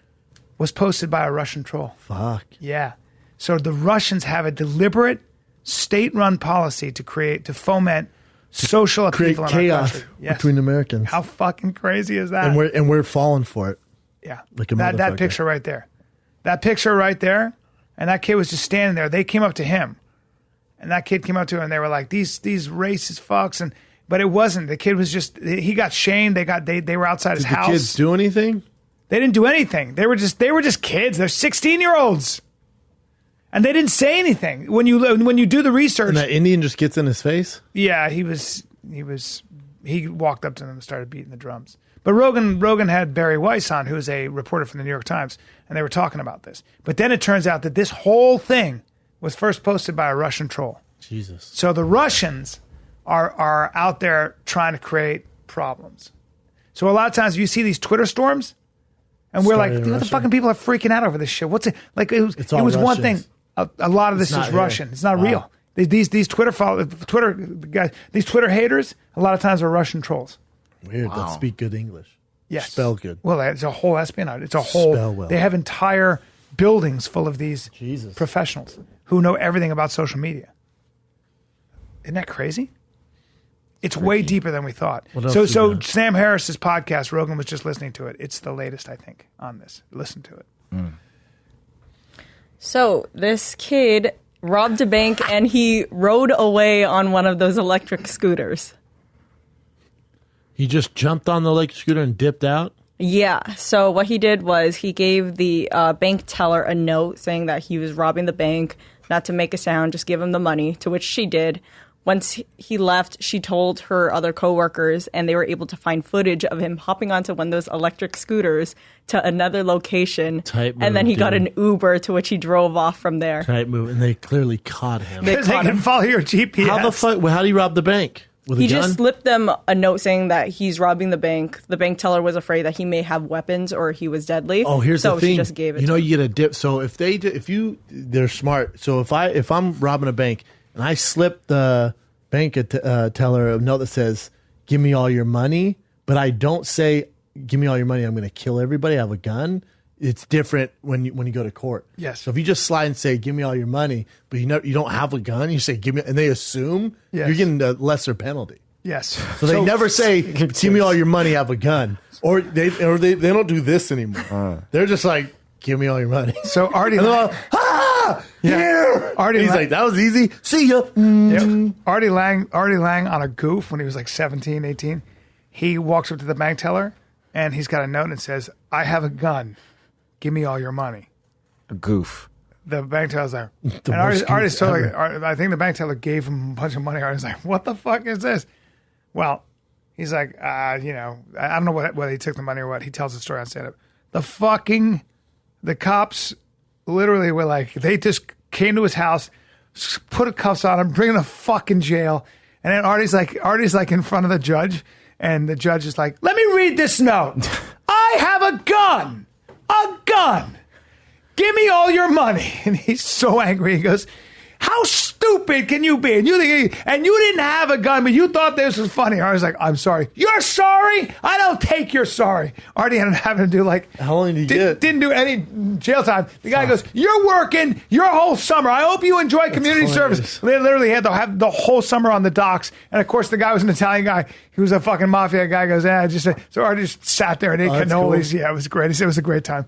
was posted by a Russian troll. Fuck. Yeah. So the Russians have a deliberate state-run policy to foment social upheaval in our country. Yes. Between Americans. How fucking crazy is that? And we're falling for it. Yeah. Like a that picture right there. That picture right there, and that kid was just standing there. They came up to him, and that kid came up to him, and they were like, these racist fucks, but it wasn't. The kid was just, he got shamed. They were outside his house. Did the kids do anything? They didn't do anything. They were just kids. They're 16-year-olds. And they didn't say anything. When you do the research. And that Indian just gets in his face? Yeah, he walked up to them and started beating the drums. But Rogan had Barry Weiss on, who is a reporter from the New York Times, and they were talking about this. But then it turns out that this whole thing was first posted by a Russian troll. Jesus. So the Russians are out there trying to create problems. So a lot of times you see these Twitter storms, and we're like, what the fucking people are freaking out over this shit? What's it like? It was one thing. A lot of this is Russian. It's not real. These Twitter guys, these Twitter haters, a lot of times are Russian trolls. Weird. That speak good English. Yes. Spell good. Well, it's a whole espionage. It's a whole. Spell well. They have entire buildings full of these professionals who know everything about social media. Isn't that crazy? It's way deeper than we thought. So Sam Harris's podcast, Rogan was just listening to it. It's the latest, I think, on this. Listen to it. So this kid robbed a bank and he rode away on one of those electric scooters. He just jumped on the electric scooter and dipped out? Yeah. So what he did was he gave the bank teller a note saying that he was robbing the bank, not to make a sound, just give him the money, to which she did. Once he left, she told her other coworkers, and they were able to find footage of him hopping onto one of those electric scooters to another location. And then he got an Uber, to which he drove off from there. Tight move. And they clearly caught him. They can follow your GPS. How the fuck? How do you rob the bank? With a gun? Just slipped them a note saying that he's robbing the bank. The bank teller was afraid that he may have weapons or he was deadly. Oh, here's the thing. So she just gave it. You get a dip. So they're smart. So if I'm robbing a bank and I slip the bank teller a note that says, give me all your money, but I don't say, give me all your money, I'm going to kill everybody, I have a gun. It's different when you go to court. Yes. So if you just slide and say, give me all your money, but you don't have a gun, you say, give me, and they assume you're getting a lesser penalty. Yes. So they never say, give me all your money, I have a gun. Or they don't do this anymore. They're just like, give me all your money. So Artie, here. He's like, that was easy. See ya. Yep. Artie Lang on a goof when he was like 17, 18, he walks up to the bank teller and he's got a note and it says, I have a gun. Give me all your money. A goof. The bank teller's like, and Artie's totally, I think the bank teller gave him a bunch of money. Artie's like, what the fuck is this? Well, he's like, I don't know whether he took the money or what. He tells the story on stand-up. The cops literally were like, they just came to his house, put cuffs on him, bring him to fucking jail. And then Artie's like in front of the judge, and the judge is like, let me read this note. I have a gun. Give me all your money. And he's so angry. He goes, how stupid can you be? And you didn't have a gun, but you thought this was funny. I was like, I'm sorry. You're sorry? I don't take your sorry. Artie ended up having to do how long did he get? Didn't do any jail time. The guy goes, you're working your whole summer. I hope you enjoy community service. They literally had to have the whole summer on the docks. And of course, the guy was an Italian guy. He was a fucking mafia guy. Goes, so Artie just sat there and ate cannolis. Cool. Yeah, it was great. It was a great time.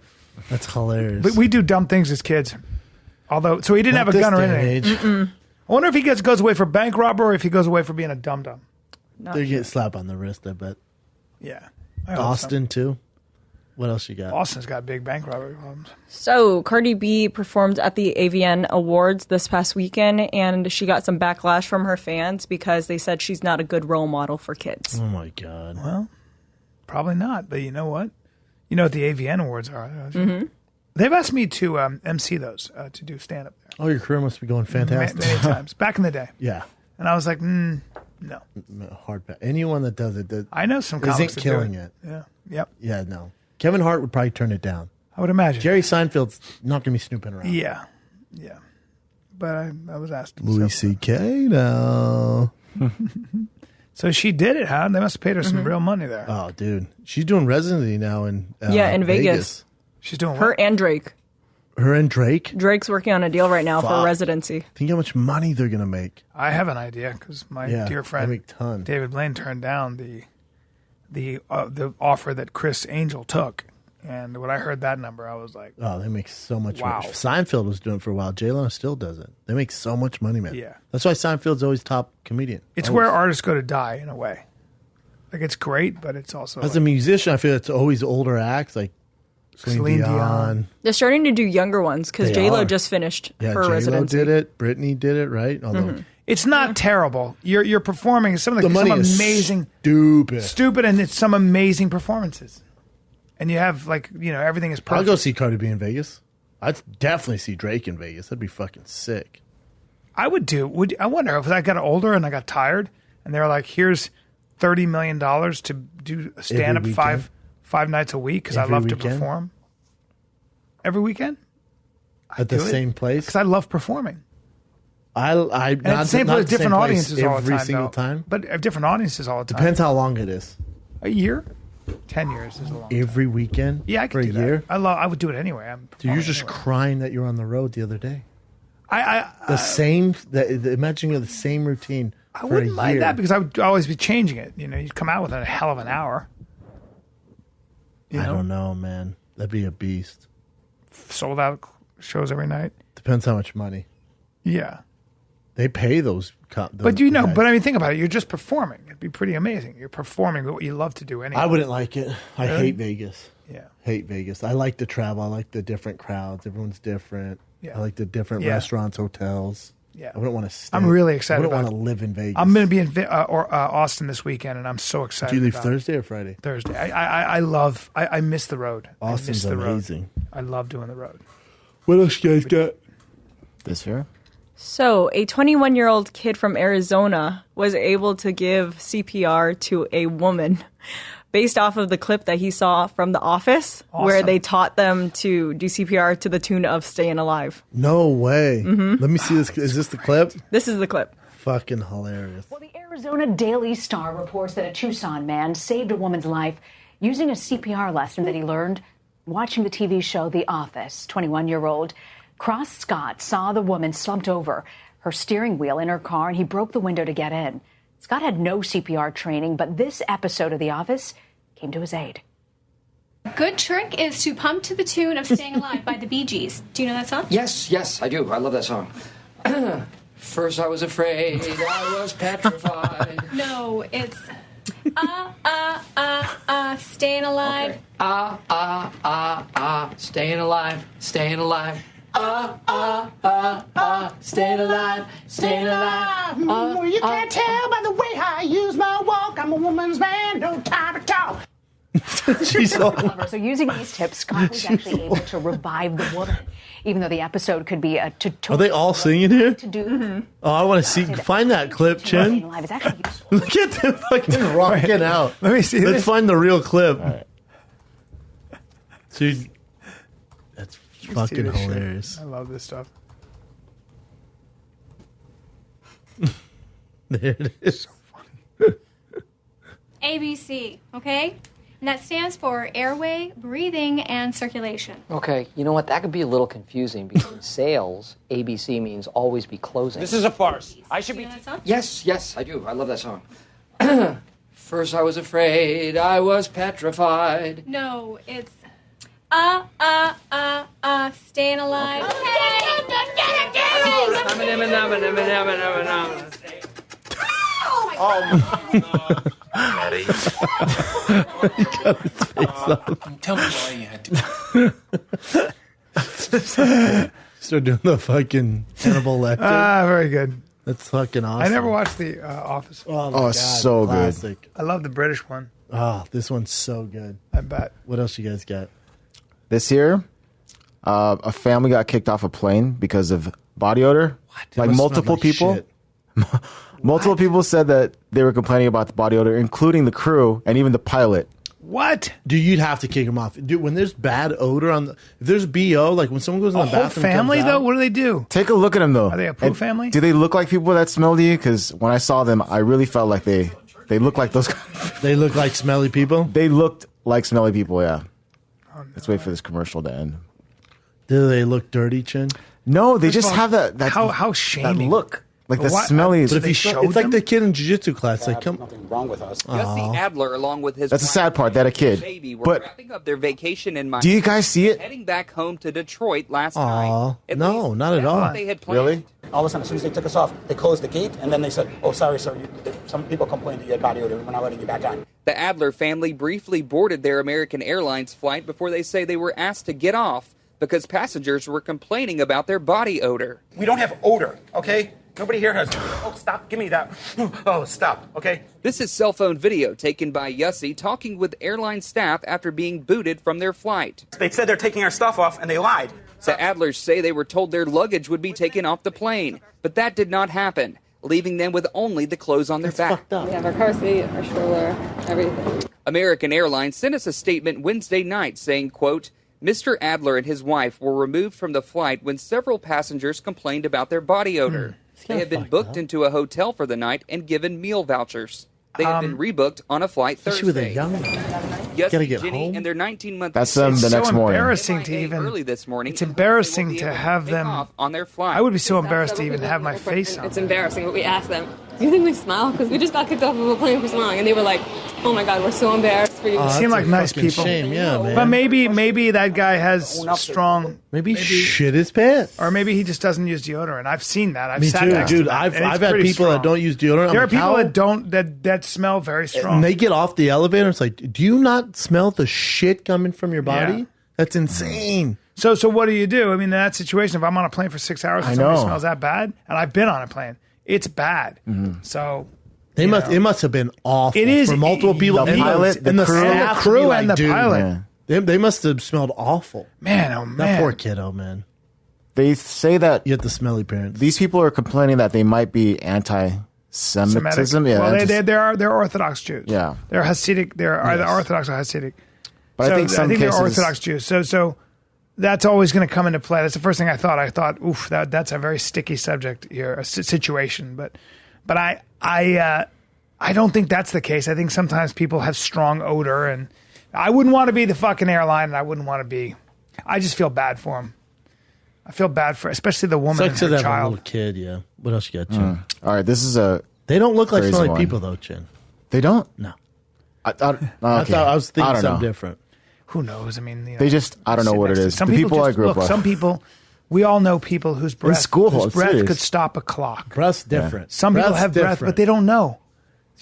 That's hilarious. But we do dumb things as kids. Although, so he didn't have a gun or anything. I wonder if he goes away for bank robbery or if he goes away for being a dum-dum. They get slapped on the wrist, I bet. Yeah. Austin, too. What else you got? Austin's got big bank robbery problems. So Cardi B performed at the AVN Awards this past weekend, and she got some backlash from her fans because they said she's not a good role model for kids. Oh, my God. Well, probably not. But you know what? You know what the AVN Awards are. Mm-hmm. They've asked me to MC those, to do stand-up there. Oh, your career must be going fantastic. Many times. Back in the day. Yeah. And I was like, no. Hard pass. Anyone that does it I know some comics isn't killing it. Yeah. Yep. Yeah, no. Kevin Hart would probably turn it down. I would imagine. Jerry Seinfeld's not going to be snooping around. Yeah. Yeah. But I was asked. Louis C.K. now. So she did it, huh? They must have paid her some real money there. Oh, dude. She's doing residency now in in Vegas. She's doing her what? and Drake. Her and Drake? Drake's working on a deal right now for a residency. Think how much money they're going to make. I have an idea because my dear friend David Blaine turned down the offer that Chris Angel took. And when I heard that number, I was like, oh, they make so much wow. money. Seinfeld was doing it for a while. J-Lo still does it. They make so much money, man. Yeah. That's why Seinfeld's always top comedian. It's where artists go to die, in a way. Like, it's great, but it's also... As a musician, I feel it's always older acts, like Celine Dion. They're starting to do younger ones, because J-Lo just finished her J-Lo residency. did it. Britney did it, right? Although it's not terrible. You're performing some amazing... Stupid, and it's some amazing performances. And you have, like, everything is perfect. I'll go see Cardi B in Vegas. I'd definitely see Drake in Vegas. That'd be fucking sick. I would do. I wonder if I got older and I got tired, and they're like, here's $30 million to do a stand-up five nights a week because I love to perform. Every weekend? At the same place? Because I love performing. At the same place, different audiences all the time. Every single time? But different audiences all the time. Depends how long it is. A year? 10 years is a long time. Every weekend? Yeah, I could do a year? that. I would do it anyway. Dude, you're just crying that you're on the road the other day. Imagine the same routine. I wouldn't mind that because I would always be changing it. You'd come out with a hell of an hour. I don't know, man. That'd be a beast. Sold out shows every night. Depends how much money. Yeah. They pay those but I mean, think about it. You're just performing. It'd be pretty amazing. You're performing what you love to do anyway. I wouldn't like it. I hate Vegas. Yeah. Hate Vegas. I like to travel. I like the different crowds. Everyone's different. Yeah. I like the different restaurants, hotels. Yeah. I wouldn't want to stay. I'm really excited. I wouldn't want to live in Vegas. I'm going to be in Austin this weekend, and I'm so excited. Do you leave Thursday or Friday? Thursday. I miss the road. Austin's amazing. I love doing the road. What else you guys got? This year? So, a 21-year-old kid from Arizona was able to give CPR to a woman based off of the clip that he saw from The Office, where they taught them to do CPR to the tune of Staying Alive. No way. Let me see this. Is this the clip? This is the clip. Fucking hilarious. Well, the Arizona Daily Star reports that a Tucson man saved a woman's life using a CPR lesson that he learned watching the TV show The Office. 21-year-old Cross Scott saw the woman slumped over her steering wheel in her car, and he broke the window to get in. Scott had no CPR training, but this episode of The Office came to his aid. Good trick is to pump to the tune of Staying Alive by the Bee Gees. Do you know that song? Yes, I do. I love that song. First I was afraid, I was petrified. No, it's Staying Alive. Okay. Staying alive, staying alive. Staying alive, staying alive. Well, you can't tell by the way I use my walk. I'm a woman's man, no time to talk. So using these tips, Scott was actually able to revive the woman, even though the episode could be a tutorial. Are they all singing here? To do. Oh, I want to see. Find that clip, Chin. Look at them fucking rocking out. Let me see. Let's find the real clip. Right. Dude, that's fucking hilarious. Shit. I love this stuff. There it is. So funny. ABC, okay? And that stands for airway, breathing, and circulation. Okay, you know what? That could be a little confusing because in sales, ABC means always be closing. This is a farce. I should be... Yes, I do. I love that song. First I was afraid, I was petrified. No, it's Staying Alive. Okay. Oh my Oh my God. Daddy. He got his face up. Tell me why you had to. Start doing the fucking Hannibal Lecter. Very good. That's fucking awesome. I never watched The Office. Oh, my Oh, God, so classic. good. I love the British one. Oh, this one's so good. I bet. What else you guys got? This year, a family got kicked off a plane because of body odor. What? Like multiple people. Shit. Multiple people said that they were complaining about the body odor, including the crew and even the pilot. What? Dude, you'd have to kick them off. Dude, when there's bad odor on the... If there's BO, like when someone goes in the whole bathroom... family, comes though? out- What do they do? Take a look at them, though. Are they a poo family? Do they look like people that smell to you? Because when I saw them, I really felt like they look like those guys. They look like smelly people? They looked like smelly people, yeah. Oh, no. Let's wait for this commercial to end. Do they look dirty, Chin? No, they just have that How shaming. that look. Like the What? smelly... But if you showed it's like them? the kid in jiu-jitsu class. Like, come... Nothing wrong with us. Jesse Adler, along with his That's the wife sad part, that a kid. and baby, were But wrapping up their vacation in Miami. do you guys see it? Heading back home to Detroit last Aw, night. At no, least not at that's all. what they had planned. Really? All of a sudden, as soon as they took us off, they closed the gate, and then they said, "Oh, sorry, sir. Some people complained that you had body odor. We're not letting you back on." The Adler family briefly boarded their American Airlines flight before they say they were asked to get off because passengers were complaining about their body odor. We don't have odor, okay? Nobody here has. Oh, stop! Give me that. Oh, stop. Okay. This is cell phone video taken by Yussi talking with airline staff after being booted from their flight. They said they're taking our stuff off, and they lied. The Adlers say they were told their luggage would be taken off the plane, but that did not happen, leaving them with only the clothes on their back. We have our car seat, our stroller, everything. American Airlines sent us a statement Wednesday night saying, quote, Mr. Adler and his wife were removed from the flight when several passengers complained about their body odor. They had been booked into a hotel for the night and given meal vouchers. They had been rebooked on a flight Thursday. Yes, Gotta get Jenny home. and their 19-month That's them the next morning. Embarrassing to even. early this morning. It's embarrassing to have them on their flight. I would be so embarrassed to even have my face on. It's embarrassing, but we asked them, do you think we smile? Because we just got kicked off of a plane for smiling. And they were like, oh my God, we're so embarrassed for you. They seem like nice people. Shame, yeah, man. But maybe that guy has strong. Maybe shit his pants. Or maybe he just doesn't use deodorant. I've seen that. I've Me sat too, next to dude. that, I've and it's had pretty people strong. that don't use deodorant. There I'm are people like, that don't that smell very strong. And they get off the elevator. It's like, do you not smell the shit coming from your body? Yeah. That's insane. So what do you do? I mean, in that situation, if I'm on a plane for 6 hours and I somebody know. smells that bad, and I've been on a plane, it's bad. So It must have been awful. It is for multiple people. The pilot, the crew, staff to crew be like, and the dude, pilot. They must have smelled awful. Man, oh man, That poor kiddo, man. They say that You had the smelly parents. these people are complaining that they might be anti-Semitism. Semitic. Yeah, Well, just- they're Orthodox Jews. Yeah. They're Hasidic. They're either Yes. Orthodox or Hasidic. But So I think some they're cases, Orthodox Jews. So that's always going to come into play. That's the first thing I thought. I thought, oof, that's a very sticky subject here, a situation. But I don't think that's the case. I think sometimes people have strong odor, and I wouldn't want to be the fucking airline, and I wouldn't want to be. I just feel bad for them. I feel bad for, especially the woman It's like to and her that child. little kid, yeah. What else you got, Chin? All right, this is a. They don't look like crazy smelly one. people, though, Chin. They don't. No. I I was thinking don't something know. different. Who knows? I mean, They just. I don't know what it is. Some The people I just- grew up with. Some people, we all know people whose breath, school, whose I'm breath serious. could stop a clock. Breath's different. Some people Breath's have breath, different. but they don't know.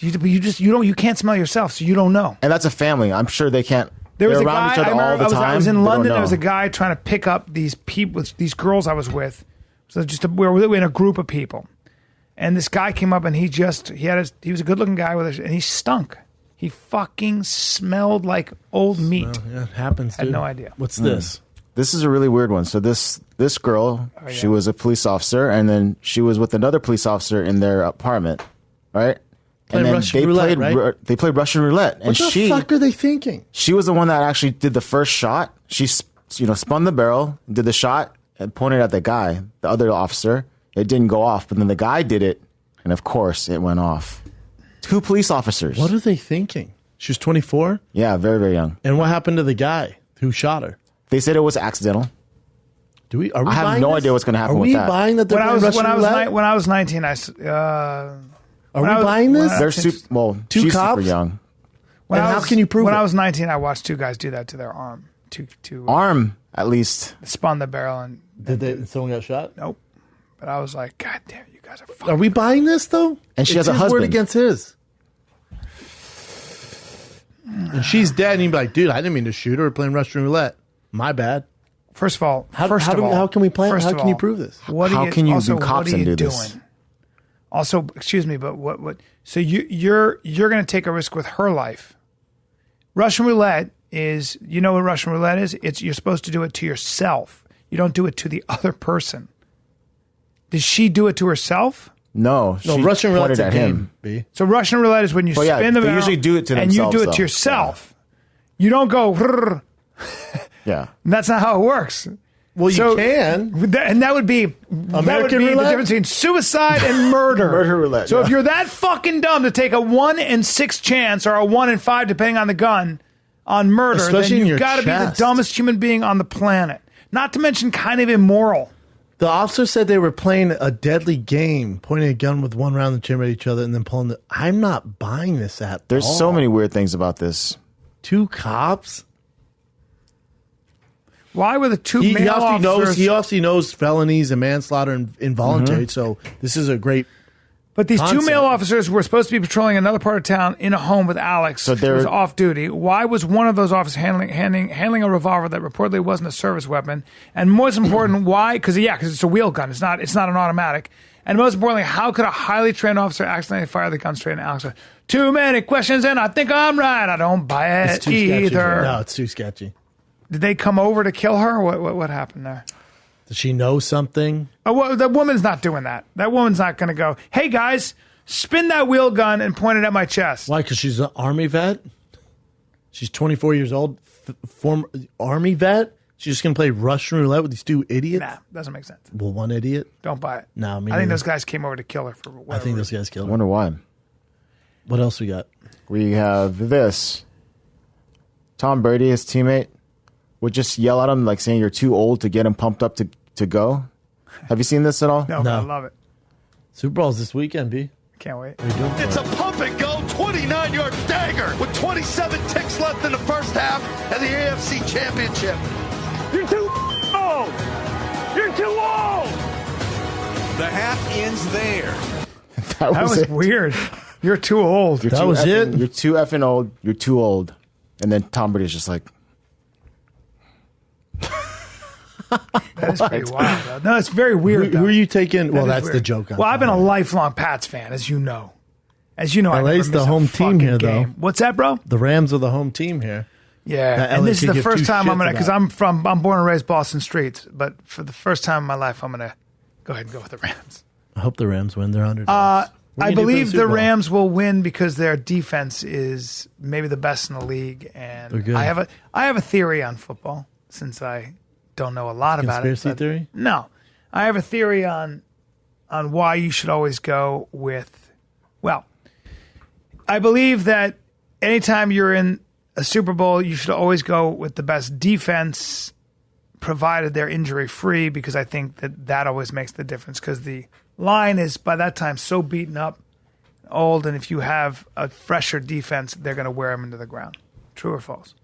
You can't smell yourself, so you don't know. And that's a family. I'm sure they can't. There was they're a around guy. each other I remember all the time. I was in They don't London. There know. was a guy trying to pick up these people, these girls I was with. So we were in a group of people, and this guy came up and he was a good looking guy and he stunk. He fucking smelled like old meat. Well, yeah, it happens, Had dude. no idea. What's this? This is a really weird one. So this girl, she was a police officer, and then she was with another police officer in their apartment, right? Playing and then Russian roulette, right? They played Russian roulette, and What the fuck are they thinking? she was the one that actually did the first shot. She spun the barrel, did the shot, and pointed at the guy, the other officer. It didn't go off, but then the guy did it, and of course it went off. 2 police officers. What are they thinking? She was 24? Yeah, very, very young. And what happened to the guy who shot her? They said it was accidental. Are we I have buying no this? idea what's going to happen Are with we that. buying that they're playing Russian roulette? When I was 19, Are we buying this? They're Two she's cops? super young. When And I how was- can you prove When it? I was 19, I watched 2 guys do that to their arm. To Arm, at least. spun the barrel and Did someone got shot? nope. But I was like, God damn it, you guys are fucking. Are we buying this though? And she It's has a his husband word against his. And she's dead, and you'd be like, dude, I didn't mean to shoot her. We're playing Russian roulette. My bad. First of all, How can we plan? How can you prove this? How can you do cops and do this? Also, excuse me, but what? So you're going to take a risk with her life. Russian roulette is, you know what Russian roulette is? You're supposed to do it to yourself. You don't do it to the other person. Did she do it to herself? No, she Russian roulette's pointed a at game, him. B. So Russian roulette is when you Well, yeah, spin the they barrel usually do it to and you themselves, do it though. to yourself. You don't go. "Rrr." Yeah. And that's not how it works. Well, you can. And that would be American the roulette? difference between suicide and murder. Murder roulette, So yeah. if you're that fucking dumb to take a 1 in 6 chance or a 1 in 5, depending on the gun, on murder, Especially in then your you've got to be the chest. dumbest human being on the planet. Not to mention kind of immoral. The officer said they were playing a deadly game, pointing a gun with one round in the chamber at each other and then pulling the... I'm not buying this at There's all. so many weird things about this. 2 cops? Why were the two He male officers... He obviously knows felonies and manslaughter and involuntary, so this is a great... But these concept. 2 male officers were supposed to be patrolling another part of town in a home with Alex, So who was they're- off duty. Why was one of those officers handling a revolver that reportedly wasn't a service weapon? And most important, why? Because it's a wheel gun. It's not an automatic. And most importantly, how could a highly trained officer accidentally fire the gun straight at Alex? Too many questions, and I think I'm right. I don't buy it It's too sketchy. either. No, it's too sketchy. Did they come over to kill her? What happened there? Does she know something? Oh, well, that woman's not doing that. That woman's not going to go, hey, guys, spin that wheel gun and point it at my chest. Why? Because she's an Army vet? She's 24 years old, former Army vet? She's just going to play Russian roulette with these 2 idiots? Nah, doesn't make sense. Well, one idiot? Don't buy it. No, me I think neither. those guys came over to kill her for whatever. I think those guys killed I her. wonder why. What else we got? We have this. Tom Brady, his teammate, would just yell at him like saying you're too old to get him pumped up to go. Have you seen this at all? No, but I love it. Super Bowl's this weekend, B. Can't wait. It's a pump and go 29-yard dagger with 27 ticks left in the first half of the AFC Championship. You're too old. You're too old. The half ends there. That was it. weird. You're too old. You're That too was effing- it? You're too effing old. You're too old. And then Tom Brady's just like, That is pretty wild, though. No, it's very weird. Who are you taking? That Well, is that's weird. the joke. Well, I've been a lifelong Pats fan, as you know. I never LA's the miss a home team fucking here, game. though. What's that, bro? The Rams are the home team here. Yeah, That and LA this is could the give first two time I'm shits gonna, because about. I'm born and raised Boston streets, but for the first time in my life, I'm gonna go ahead and go with the Rams. I hope the Rams win. They're underdogs. What I do you do for believe Super the Bowl? Rams will win because their defense is maybe the best in the league, They're and good. I have a theory on football since I don't know a lot about it. Conspiracy but- theory? No, I have a theory on why you should always go with. Well, I believe that anytime you're in a Super Bowl, you should always go with the best defense, provided they're injury free, because I think that always makes the difference. Because the line is by that time so beaten up, old, and if you have a fresher defense, they're going to wear them into the ground. True or false?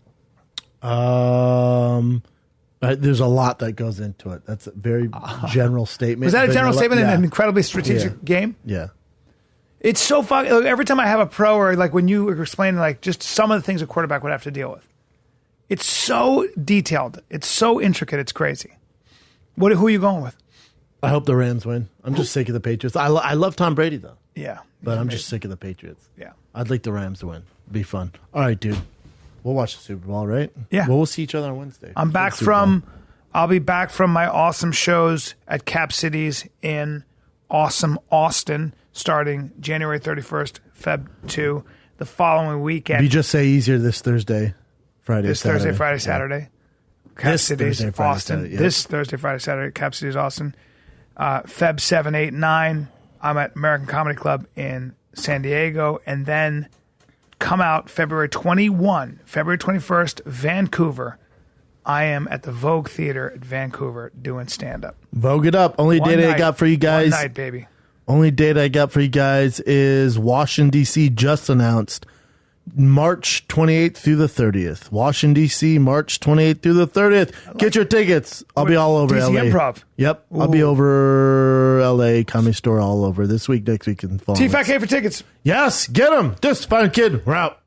There's a lot that goes into it. That's a very general statement. Was that a general statement in Yeah. an incredibly strategic game? Yeah. It's so fucking. Every time I have a pro, or like when you were explaining, like just some of the things a quarterback would have to deal with, it's so detailed. It's so intricate. It's crazy. Who are you going with? I hope the Rams win. I'm just sick of the Patriots. I love Tom Brady, though. Yeah. But I'm just sick of the Patriots. Yeah. I'd like the Rams to win. It'd be fun. All right, dude. We'll watch the Super Bowl, right? Yeah. Well, we'll see each other on Wednesday. I'm back For the Super Bowl. I'll be back from my awesome shows at Cap Cities in awesome Austin starting January 31st, Feb 2, the following weekend. You just say easier this Thursday, Friday, This Saturday. Thursday, Friday, Yeah. Saturday. Cap This Cities, Thursday, Friday, Austin. Saturday, yeah. This Thursday, Friday, Saturday, Cap Cities, Austin. Feb 7, 8, 9, I'm at American Comedy Club in San Diego. And then come out February 21, February 21st, Vancouver. I am at the Vogue Theater at Vancouver doing stand-up. Vogue it up. Only One date I night. got for you guys. One night, baby. Only date I got for you guys is Washington, D.C. just announced March 28th through the 30th. Washington, D.C., March 28th through the 30th. Get your tickets. I'll be all over DC L.A. Improv. Yep. I'll be over L.A. Comedy Store all over this week, next week, and fall. T5K for tickets. Yes. Get them. Just find a kid. We're out.